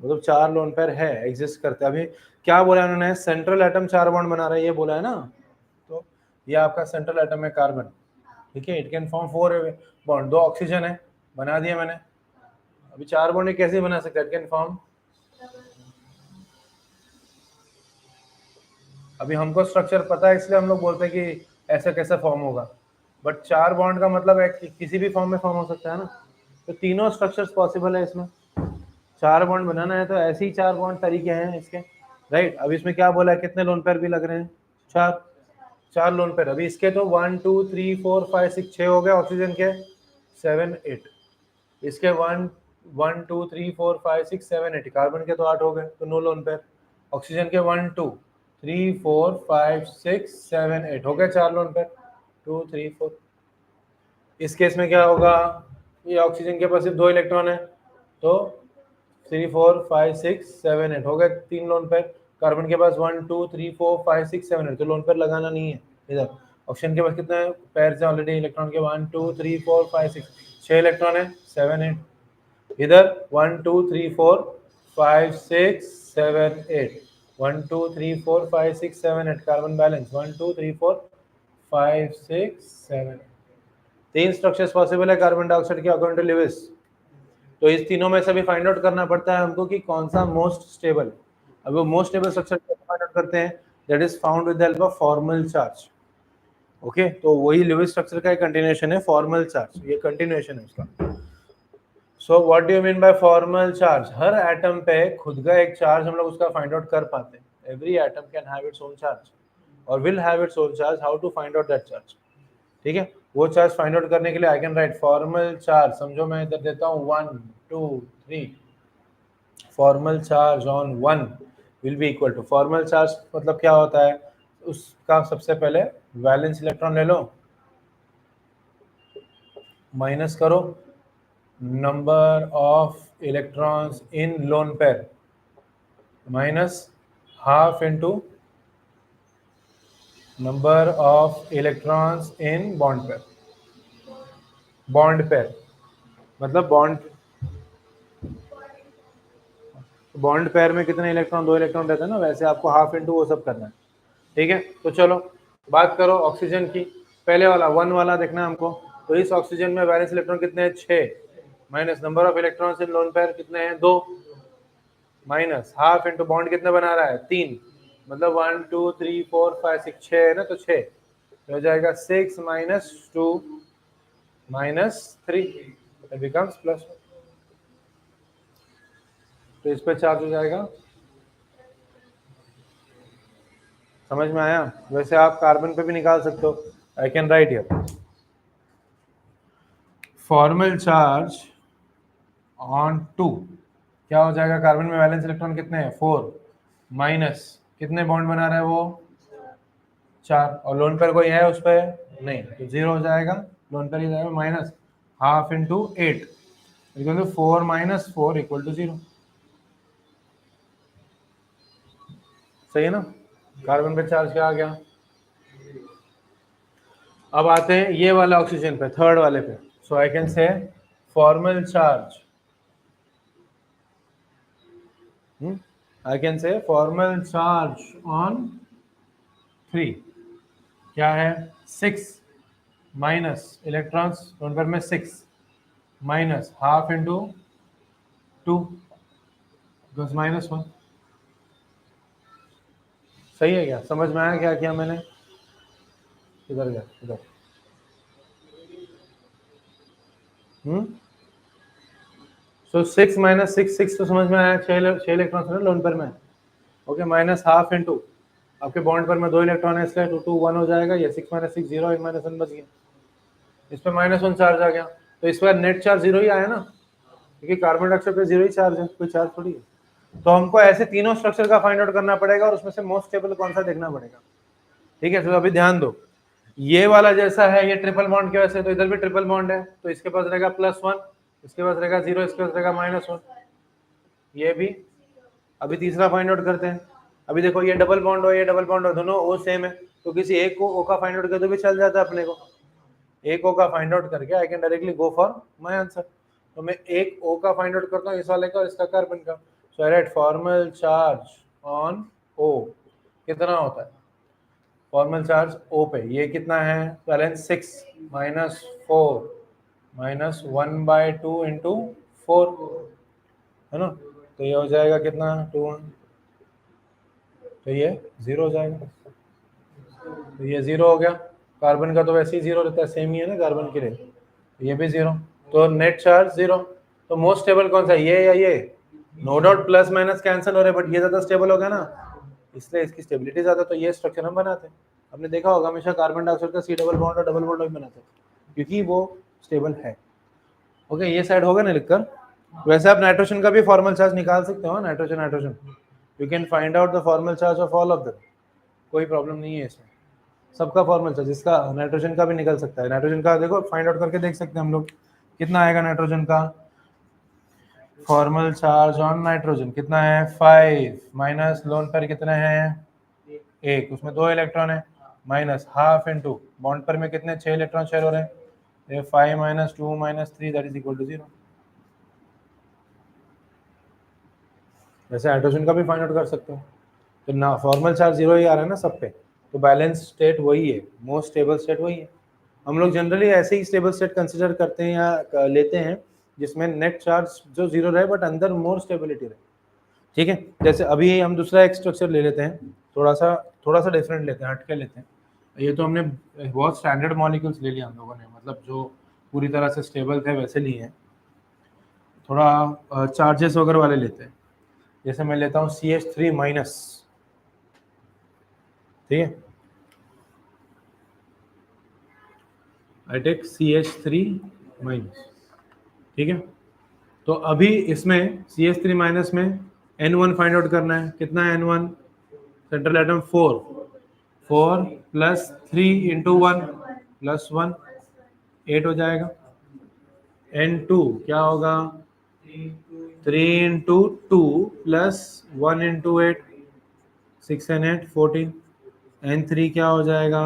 मतलब 4 लोन पेयर है, एग्जिस्ट करते हैं। अभी क्या बोला उन्होंने? सेंट्रल एटम 4 बॉन्ड बना रहा है, ये बोला है ना। तो ये आपका सेंट्रल एटम है कार्बन, ठीक है। It can form 4 bond. 2 oxygen है, बना दिया मैंने। अभी 4 बॉन्ड कैसे बना सकता है? इट कैन फॉर्म, अभी हमको स्ट्रक्चर पता है इसलिए हम लोग बोलते हैं कि ऐसा कैसे फॉर्म होगा, बट 4 बॉन्ड का मतलब है कि किसी भी फॉर्म में फॉर्म हो सकता है ना। तो तीनों स्ट्रक्चर्स पॉसिबल है इसमें। 4 बॉन्ड बनाना है तो ऐसे ही 4 बॉन्ड तरीके हैं इसके, राइट। अब इसमें क्या बोला है? कितने लोन पेयर भी लग रहे हैं? 4 लोन पेयर। अभी इसके तो 1 2 3 4 5 6 6 हो गए ऑक्सीजन के, 7 8 इसके 1 1 2 3 4 5 6 7 8 कार्बन के तो 8 हो गए, तो नो लोन पेयर। ऑक्सीजन के 1 2 3 4 5 6 7 8 हो गए 4 लोन पेयर, 2 3 4। इस केस में क्या होगा? ये ऑक्सीजन के पास सिर्फ 2 इलेक्ट्रॉन है, तो 3 4 5 6 7 8 हो गए 3 लोन पेयर। कार्बन के पास 1 2 3 4 5 6 7 8, तो लोन पेयर लगाना नहीं है इधर। ऑक्सीजन के पास कितने पेयर है ऑलरेडी इलेक्ट्रॉन के? 1 2 3 4 5 6 6 इलेक्ट्रॉन है, 7 8। इधर 1 2 3 4 5 6 7 8 1 2 3 4 5 6 7 8 कार्बन बैलेंस 1 2 3 4 5 6 7। 3 स्ट्रक्चर्स पॉसिबल है कार्बन डाइऑक्साइड के अकॉर्डिंग टू लिविस। तो इस तीनों में से भी फाइंड आउट करना पड़ता है हमको कि कौन सा मोस्ट स्टेबल। अब वो most stable structure find out करते हैं, that is found with the help of formal charge. Okay, तो वही लिविस स्ट्रक्चर का एक कंटिन्यूएशन है फॉर्मल चार्ज, ये कंटिन्यूएशन है उसका। So what do you mean by formal charge? Her atom पे खुद का एक चार्ज हम लोग उसका फाइंड आउट कर पाते हैं। Every atom can have its own charge और will have its own charge. How to find out that charge? ठीक है, वो चार्ज फाइंड आउट करने के लिए I can write formal charge. समझो मैं इधर देता हूँ 1 2 3, formal charge on 1 will be equal to, formal charge मतलब क्या होता है? उसका सबसे पहले वैलेंस इलेक्ट्रॉन ले लो, माइनस करो number of electrons in lone pair, minus half into number of electrons in bond pair. Bond pair मतलब बॉन्ड पेयर में कितने इलेक्ट्रॉन? 2 इलेक्ट्रॉन रहते हैं ना, वैसे आपको हाफ इनटू वो सब करना है। ठीक है, तो चलो बात करो ऑक्सीजन की। पहले वाला 1 वाला देखना है हमको। तो इस ऑक्सीजन में वैलेंस इलेक्ट्रॉन कितने हैं? 6, minus number of electrons in lone pair कितने हैं? 2, माइनस हाफ इनटू बॉन्ड कितने बना रहा है? 3, मतलब 1 2 3 4 5 6 6 है ना, तो 6 हो जाएगा 6 माइनस 2 माइनस 3 बिकम्स प्लस। तो इस पे चार्ज हो जाएगा। समझ में आया? वैसे आप कार्बन पे भी निकाल सकते हो। आई can right here formal charge on 2 क्या हो जाएगा? कार्बन में वैलेंस इलेक्ट्रॉन कितने हैं? 4, माइनस कितने बॉन्ड बना रहा है वो? 4, और लोन पेयर कोई है उस पर? नहीं, तो 0 हो जाएगा, लोन पेयर ही जाएगा। Minus half into 8 equal to 4 minus 4 equal to 0। सही है ना? कार्बन पे चार्ज क्या आ गया? अब आते हैं ये वाला ऑक्सीजन पे, थर्ड वाले पे। So I can say formal charge, I can say formal charge on 3 क्या है? 6 माइनस इलेक्ट्रॉन्स लोन पेयर में 6 माइनस हाफ इंटू 2 -1। सही है क्या? समझ में आया क्या किया मैंने? इधर गया इधर। सो 6 माइनस 6 तो समझ में आया, 6 इलेक्ट्रॉन्स है लोन पेयर में। ओके, माइनस हाफ इंटू आपके बॉन्ड पर में 2 इलेक्ट्रॉन है इसलिए 2 2 1 हो जाएगा। ये 6 माइनस 6 0 1 माइनस 1 बच गया। इस पर -1 चार्ज आ गया, तो इस पर नेट चार्ज 0 ही आया ना, क्योंकि कार्बन डाइऑक्साइड पे 0 ही चार्ज है, कोई चार्ज थोड़ी है। तो हमको ऐसे तीनों स्ट्रक्चर का फाइंड आउट करना पड़ेगा और उसमें से मोस्ट स्टेबल कौन सा देखना पड़ेगा। ठीक है, तो अभी ध्यान दो, ये वाला जैसा है ये ट्रिपल बॉन्ड की वजह से, तो इधर भी ट्रिपल बॉन्ड है, तो इसके पास रहेगा +1, इसके पास रहेगा 0, इसके पास रहेगा -1। ये भी अभी तीसरा फाइंड आउट करते हैं। अभी देखो ये डबल बॉन्ड हो, ये डबल बॉन्ड हो, दोनों ओ सेम है, तो किसी एक को ओ का फाइंड आउट कर तो भी चल जाता है अपने को। एक ओ का फाइंड आउट करके I can directly go for my answer. तो मैं एक ओ का फाइंड आउट करता हूँ, इस वाले का और इसका कार्बन का। सो आई राइट फॉर्मल चार्ज ऑन ओ कितना होता है, फॉर्मल चार्ज ओ पे ये कितना है, बैलेंस 6 -4 -1/2 इंटू 4 है ना, तो ये हो जाएगा कितना 2, तो ये 0 हो जाएगा। तो ये 0 हो गया, कार्बन का तो वैसे ही 0 रहता है, सेम ही है ना कार्बन के लिए, तो ये भी 0, तो नेट चार्ज 0। तो मोस्ट स्टेबल कौन सा है, ये या ये? No doubt plus minus cancel हो रहे, बट ये ज्यादा स्टेबल हो गया ना, इसलिए इसकी स्टेबिलिटी ज्यादा, तो ये स्ट्रक्चर हम बनाते हैं। आपने देखा होगा हमेशा कार्बन डाइऑक्साइड का C डबल बॉन्ड और डबल बॉन्ड भी बनाते हैं क्योंकि वो स्टेबल है। ओके, ये साइड होगा ना लिखकर। वैसे आप नाइट्रोजन का भी फॉर्मल चार्ज निकाल सकते हो, nitrogen you can find out the formal charge of all of them, कोई प्रॉब्लम नहीं है इसमें, सबका फॉर्मल चार्ज, इसका नाइट्रोजन का भी निकल सकता है। नाइट्रोजन का देखो फाइंड आउट करके देख सकते हैं हम लोग, कितना आएगा नाइट्रोजन का फॉर्मल चार्ज ऑन नाइट्रोजन, कितना है 5 माइनस लोन पर कितने हैं 1, उसमें 2 इलेक्ट्रॉन है, माइनस हाफ इंटू बॉन्ड पर में कितने 6 इलेक्ट्रॉन शेयर हो रहे हैं, 5 - 2 - 3 दैट इज इक्वल टू 0। वैसे हाइड्रोजन का भी फाइंड आउट कर सकते हो, तो ना फॉर्मल चार्ज 0 ही आ रहा है ना सब पे, तो बैलेंस स्टेट वही है, मोस्ट स्टेबल स्टेट वही है। हम लोग जनरली ऐसे ही स्टेबल स्टेट कंसिडर करते हैं या लेते हैं जिसमें नेट चार्ज जो 0 रहे बट अंदर मोर स्टेबिलिटी रहे। ठीक है, जैसे अभी हम दूसरा एक स्ट्रक्चर ले लेते हैं, थोड़ा सा डिफरेंट लेते हैं, हटके लेते हैं। ये तो हमने बहुत स्टैंडर्ड मॉलिक्यूल्स ले लिया हम लोगों ने, मतलब जो पूरी तरह से स्टेबल थे वैसे लिए हैं, थोड़ा चार्जेस वगैरह वाले लेते हैं। जैसे मैं लेता हूँ CH3 माइनस, ठीक है, आई टेक CH3 माइनस, ठीक है। तो अभी इसमें CH3 माइनस में N1 फाइंड आउट करना है, कितना है N1, central atom 4 plus 3 into 1 plus 1 8 हो जाएगा। N2 क्या होगा, 3 into 2 plus 1 into 8, 6 and 8 14। N3 क्या हो जाएगा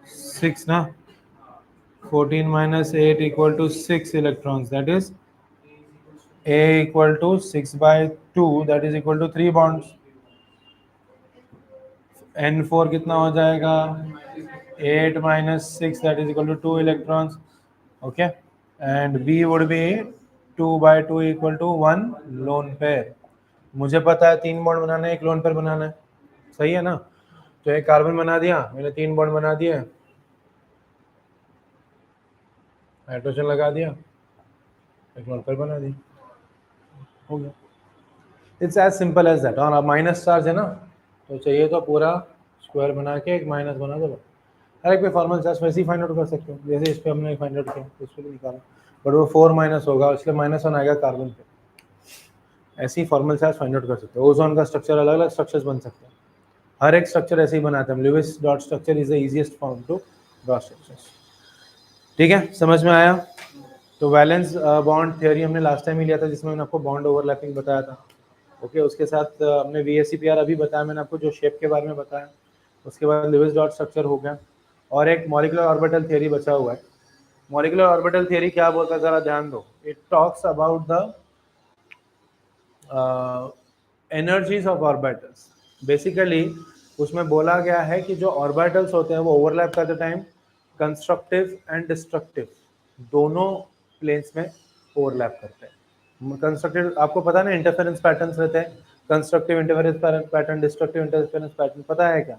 6 ना, 14 minus 8 equal to 6 electrons, that is A equal to 6/2, that is equal to 3 bonds। N4 कितना हो जाएगा 8 minus 6, that is equal to 2 electrons, okay, and B would be 2/2 equal to 1 lone pair। मुझे पता है 3 बॉन्ड बनाना है, 1 lone pair बनाना है, सही है ना, तो एक कार्बन बना दिया मैंने, 3 बॉन्ड बना दिए, हाइड्रोजन लगा दिया, एक लोन पेयर बना दिया, हो गया। It's as simple as that. और अब माइनस चार्ज है ना, तो चाहिए तो पूरा स्क्वायर बना के एक माइनस बना दो, हर एक पे फॉर्मल चार्ज वैसे ही फाइंड आउट कर सकते हो, जैसे इस पे हमने फाइंड आउट किया इस पे भी निकाला, बट वो 4 माइनस होगा इसलिए -1 आएगा कार्बन पे। ऐसे ही फॉर्मल चार्ज फाइंड आउट कर सकते हो। ओजोन का स्ट्रक्चर अलग अलग स्ट्रक्चर्स बन सकते हैं, हर एक स्ट्रक्चर ऐसे ही बनाते हैं। Lewis dot structure is the easiest form to draw structures. ठीक है, समझ में आया? तो वैलेंस बॉन्ड थ्योरी हमने लास्ट टाइम ही लिया था, जिसमें मैंने आपको बॉन्ड ओवरलैपिंग बताया था। ओके, उसके साथ हमने VSEPR अभी बताया मैंने आपको, जो शेप के बारे में बताया। उसके बाद लुईस डॉट स्ट्रक्चर हो गया, और एक मॉलिक्यूलर ऑर्बिटल थ्योरी बचा हुआ है। मॉलिक्यूलर ऑर्बिटल थ्योरी क्या बोलता है जरा ध्यान दो। It talks about the energies of orbitals. Basically उसमें बोला गया है कि जो ऑर्बिटल्स होते हैं वो ओवरलैप करते टाइम कंस्ट्रक्टिव एंड डिस्ट्रक्टिव दोनों प्लेन्स में ओवरलैप करते हैं। कंस्ट्रक्टिव आपको पता है ना, इंटरफेरेंस पैटर्न्स रहते हैं, constructive interference pattern, destructive interference pattern, पता है क्या?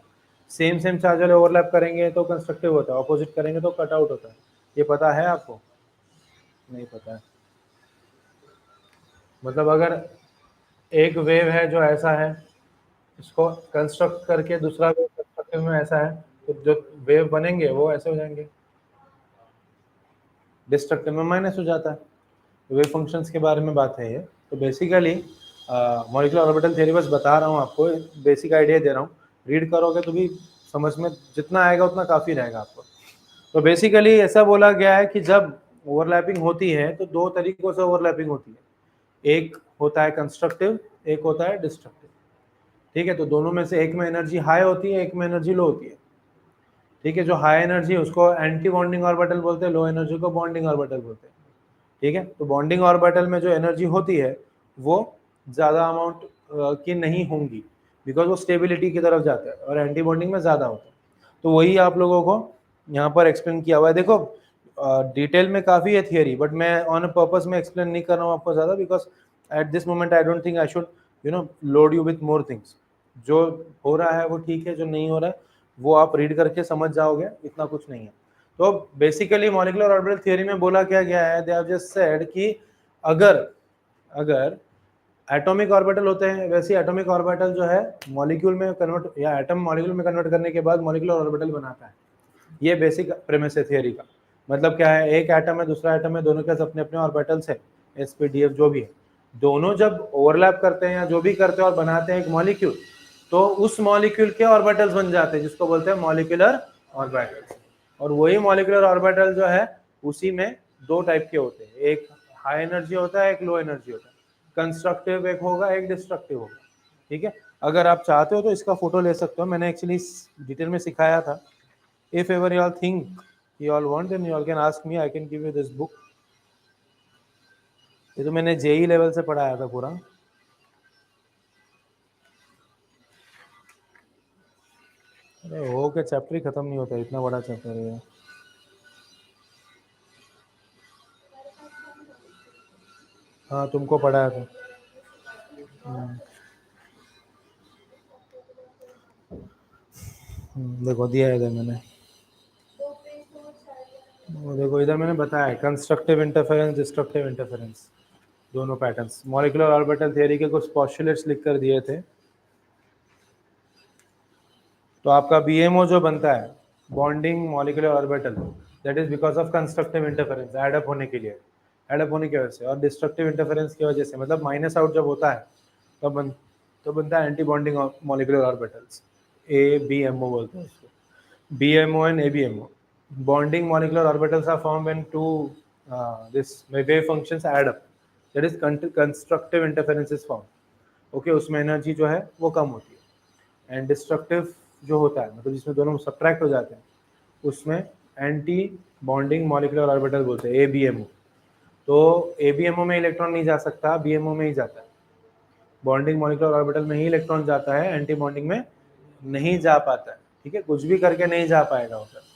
सेम सेम चार्ज वाले ओवरलैप करेंगे तो कंस्ट्रक्टिव होता है, ऑपोजिट करेंगे तो कट आउट होता है। ये पता है आपको? नहीं पता है। मतलब अगर एक वेव है जो ऐसा है, इसको कंस्ट्रक्ट करके दूसरा वेव कंस्ट्रक्टिव में ऐसा है, तो जो वेव बनेंगे वो ऐसे हो जाएंगे, डिस्ट्रक्टिव में माइनस हो जाता है। वेव फंक्शंस के बारे में बात है ये। तो बेसिकली मॉलिक्यूलर ऑर्बिटल थ्योरी बस बता रहा हूँ आपको, बेसिक आइडिया दे रहा हूँ, रीड करोगे तो भी समझ में जितना आएगा उतना काफ़ी रहेगा आपको। तो बेसिकली ऐसा बोला गया है कि जब ओवरलैपिंग होती है तो दो तरीकों से ओवरलैपिंग होती है, एक होता है कंस्ट्रक्टिव, एक होता है डिस्ट्रक्टिव। ठीक है, तो दोनों में से एक में एनर्जी हाई होती है, एक में एनर्जी लो होती है। ठीक है, जो हाई एनर्जी उसको एंटी बॉन्डिंग ऑर्बिटल बोलते हैं, लो एनर्जी को बॉन्डिंग ऑर्बिटल बोलते हैं। ठीक है, तो बॉन्डिंग ऑर्बिटल में जो एनर्जी होती है वो ज़्यादा अमाउंट की नहीं होंगी, बिकॉज वो स्टेबिलिटी की तरफ जाता है, और एंटी बॉन्डिंग में ज़्यादा होता है। तो वही आप लोगों को यहाँ पर एक्सप्लेन किया हुआ है। देखो डिटेल में काफ़ी है थियरी, बट मैं ऑन अ पर्पस में एक्सप्लेन नहीं कर रहा हूँ आपको ज़्यादा, because at this moment I don't think I should load you with more things. जो हो रहा है वो ठीक है, जो नहीं हो रहा है वो आप रीड करके समझ जाओगे, इतना कुछ नहीं है। तो बेसिकली मॉलिक्यूलर ऑर्बिटल थ्योरी में बोला क्या गया है, दे हैव जस्ट सेड कि अगर एटॉमिक ऑर्बिटल होते हैं, वैसे एटॉमिक ऑर्बिटल जो है मॉलिक्यूल में कन्वर्ट, या एटम मॉलिक्यूल में कन्वर्ट करने के बाद मॉलिक्यूलर ऑर्बिटल बनाता है। ये बेसिक प्रेमिस है थियरी का। मतलब क्या है, एक एटम है, दूसरा एटम है, दोनों के पास अपने अपने ऑर्बिटल्स है, sp-df जो भी है, दोनों जब ओवरलैप करते हैं या जो भी करते हैं और बनाते हैं एक मॉलिक्यूल, तो उस मॉलिक्यूल के ऑर्बिटल्स बन जाते हैं, जिसको बोलते हैं मॉलिक्यूलर ऑर्बिटल्स। और वही मॉलिक्यूलर ऑर्बिटल जो है उसी में दो टाइप के होते हैं, एक हाई एनर्जी होता है, एक लो एनर्जी होता है। कंस्ट्रक्टिव एक होगा, एक डिस्ट्रक्टिव होगा। ठीक है, अगर आप चाहते हो तो इसका फोटो ले सकते हो, मैंने एक्चुअली डिटेल में सिखाया था। If ever you all think you all want, then you all can ask me, I can give you this book. ये तो मैंने जेई लेवल से पढ़ाया था पूरा। अरे हो के चैप्टर ही खत्म नहीं होता, इतना बड़ा चैप्टर है। हाँ तुमको पढ़ाया था। देखो दिया है इधर मैंने, वो देखो इधर मैंने बताया, कंस्ट्रक्टिव इंटरफेरेंस, डिस्ट्रक्टिव इंटरफेरेंस, दोनों पैटर्न्स। मॉलिक्यूलर ऑर्बिटल थ्योरी के कुछ पोस्टुलेट्स लिख कर दिए थे। तो आपका बीएमओ जो बनता है, bonding molecular orbital, that is because of constructive interference, add up होने के लिए, एडअप होने की वजह से, और डिस्ट्रक्टिव इंटरफेरेंस की वजह से, मतलब माइनस आउट जब होता है तो बनता है anti bonding molecular orbitals, ABMO बोलते हैं उसको, BMO and ABMO। Bonding molecular orbitals are form when two this wave functions add up, that is constructive interference is form. Okay, उसमें एनर्जी जो है वो कम होती है। एंड डिस्ट्रक्टिव जो होता है, मतलब जिसमें दोनों सब्ट्रैक्ट हो जाते हैं, उसमें एंटी बॉन्डिंग मॉलिक्यूलर ऑर्बिटल बोलते हैं, ABMO। तो ABMO में इलेक्ट्रॉन नहीं जा सकता, BMO में ही जाता है। बॉन्डिंग मॉलिक्यूलर ऑर्बिटल में ही इलेक्ट्रॉन जाता है, एंटी बॉन्डिंग में नहीं जा पाता है। ठीक है, कुछ भी करके नहीं जा पाएगा उधर।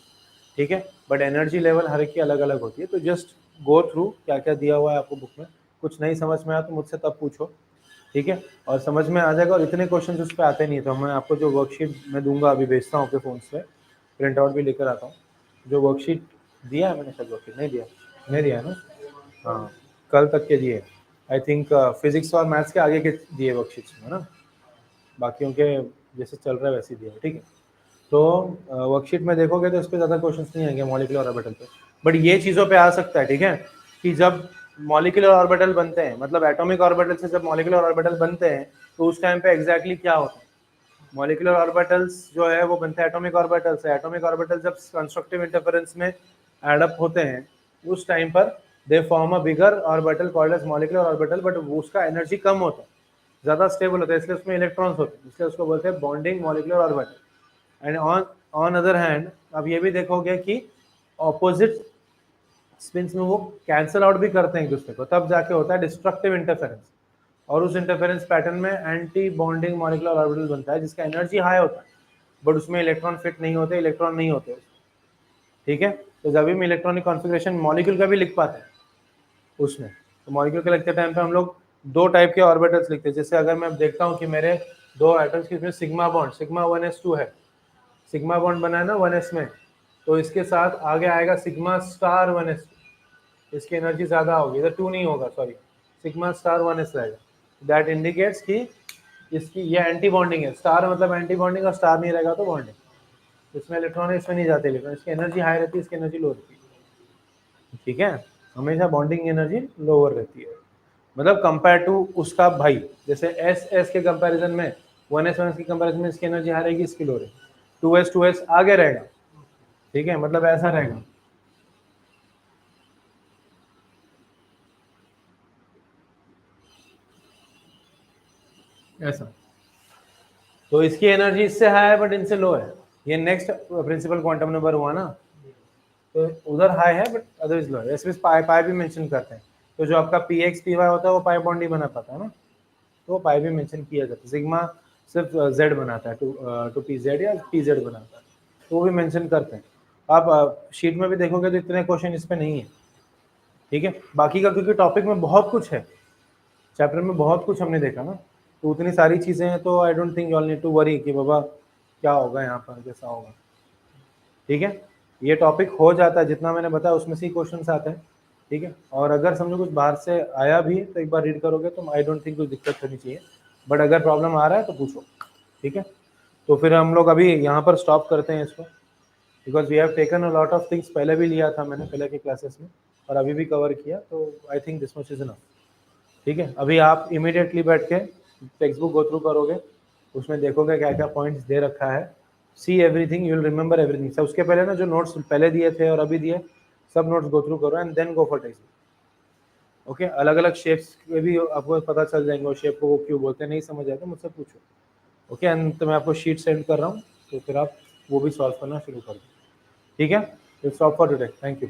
ठीक है, बट एनर्जी लेवल हर एक की अलग अलग होती है। तो जस्ट गो थ्रू क्या क्या दिया हुआ है आपको बुक में, कुछ नहीं समझ में आया तो मुझसे तब पूछो। ठीक है, और समझ में आ जाएगा। और इतने क्वेश्चन उस पर आते नहीं, तो मैं आपको जो वर्कशीट मैं दूंगा, अभी भेजता हूँ आपके फ़ोन से, प्रिंट आउट भी लेकर आता हूँ। जो वर्कशीट दिया है मैंने, शायद वर्कशीट नहीं दिया है ना, हाँ कल तक के दिए आई थिंक, फिजिक्स और मैथ्स के आगे के दिए वर्कशीट्स में ना, बाकियों के जैसे चल रहा है वैसे दिया है। ठीक है, तो वर्कशीट में देखोगे तो इस पर ज़्यादा क्वेश्चंस नहीं आएंगे मॉलिक्यूलर ऑर्बिटल पे, बट ये चीज़ों पे आ सकता है। ठीक है, कि जब मॉलिक्यूलर ऑर्बिटल बनते हैं, मतलब एटॉमिक ऑर्बिटल से जब मॉलिक्यूलर ऑर्बिटल बनते हैं, तो उस टाइम पे एग्जैक्टली क्या होता है। मॉलिक्यूलर ऑर्बिटल्स जो है वो बनते हैं एटॉमिक ऑर्बिटल से। एटॉमिक ऑर्बिटल जब कंस्ट्रक्टिव इंटरफेरेंस में एडअप होते हैं, उस टाइम पर they form a bigger orbital called as molecular orbital, but उसका एनर्जी कम होता है, ज़्यादा स्टेबल होता है, इसलिए उसमें इलेक्ट्रॉन्स होते हैं, इसलिए उसको बोलते हैं bonding molecular orbital. And on other hand अब ये भी देखोगे कि ऑपोजिट स्पिन्स में वो कैंसल आउट भी करते हैं एक दूसरे को, तब जाके होता है डिस्ट्रक्टिव इंटरफेरेंस। और उस इंटरफेरेंस पैटर्न में एंटी बॉन्डिंग मॉलिक्यूलर ऑर्बिटल बनता है, जिसका एनर्जी हाई होता है, बट उसमें इलेक्ट्रॉन फिट नहीं होते, इलेक्ट्रॉन नहीं होते। ठीक है। तो जब भी हम इलेक्ट्रॉनिक कॉन्फ़िगरेशन मॉलिक्यूल का भी लिख पाते हैं उसमें, तो मॉलिक्यूल के लिखते टाइम पे हम लोग दो टाइप के ऑर्बिटल्स लिखते हैं। जैसे अगर मैं देखता हूँ कि मेरे दो एटम्स के बीच में सिग्मा बॉन्ड, सिग्मा 1s2 है, सिग्मा बॉन्ड बना है ना 1s में, तो इसके साथ आगे आएगा सिग्मा स्टार 1s2, इसकी एनर्जी ज़्यादा होगी, इधर 2 नहीं होगा, सॉरी, सिग्मा स्टार 1s रहेगा। दैट इंडिकेट्स कि इसकी ये एंटी बॉन्डिंग है। स्टार मतलब एंटी बॉन्डिंग, और स्टार नहीं रहेगा तो बॉन्डिंग। इसमें इलेक्ट्रॉन इसमें नहीं जाते, इलेक्ट्रॉन, इसकी एनर्जी हाई रहती है, इसकी एनर्जी लो रहती है। ठीक है, हमेशा बॉन्डिंग एनर्जी लोअर रहती है, मतलब कंपेयर टू उसका भाई। जैसे एस एस के कंपैरिजन में 1s की कंपैरिजन में इसकी एनर्जी हाई रहेगी, इसकी लो रहेगी। 2s आगे रहेगा, ठीक है, मतलब ऐसा रहेगा। ऐसा, तो इसकी एनर्जी इससे हाई है बट इनसे लो है। ये नेक्स्ट प्रिंसिपल क्वांटम नंबर हुआ ना, तो उधर हाई है बट अदरवाइज लो है। इसमें पाई पाई भी मेंशन करते हैं। तो जो आपका पी एक्स पी वाई होता है वो पाई बॉन्ड नहीं बना पाता है ना, तो पाई भी मेंशन किया जाता है। सिग्मा सिर्फ जेड बनाता है, टू पी जेड या पी जेड बनाता है, तो वो भी मेंशन करते हैं। आप शीट में भी देखोगे तो इतने क्वेश्चन इस पे नहीं है, ठीक है। बाकी का क्योंकि टॉपिक में बहुत कुछ है, चैप्टर में बहुत कुछ हमने देखा ना, तो उतनी सारी चीज़ें हैं, तो I don't think you all need to worry कि बाबा क्या होगा यहाँ पर, कैसा होगा, ठीक है। ये टॉपिक हो जाता है, जितना मैंने बताया उसमें से ही क्वेश्चन आते हैं, ठीक है। और अगर समझो कुछ बाहर से आया भी तो एक बार रीड करोगे तो आई डोंट थिंक कुछ दिक्कत होनी चाहिए, बट अगर प्रॉब्लम आ रहा है तो पूछो, ठीक है। तो फिर हम लोग अभी यहाँ पर स्टॉप करते हैं इसको, because we have taken a lot of things, पहले भी लिया था मैंने पहले के क्लासेस में, और अभी भी कवर किया, तो I think this much is enough, ठीक है। अभी आप इमीडिएटली बैठ के टेक्स्ट बुक गो थ्रू करोगे, उसमें देखोगे क्या क्या पॉइंट्स दे रखा है, see everything, you will remember everything. सब उसके पहले ना जो नोट्स पहले दिए थे और अभी दिए, सब नोट्स गो थ्रू करो and then go for textbook, okay. अलग अलग शेप्स के भी आपको पता चल जाएंगे, और शेप को वो क्यों बोलते हैं, नहीं समझ आए तो मुझसे पूछो, ओके। एंड तो मैं आपको शीट सेंड कर रहा हूँ, तो फिर आप वो भी सॉल्व करना शुरू कर दो, ठीक है। Stop for today, thank you.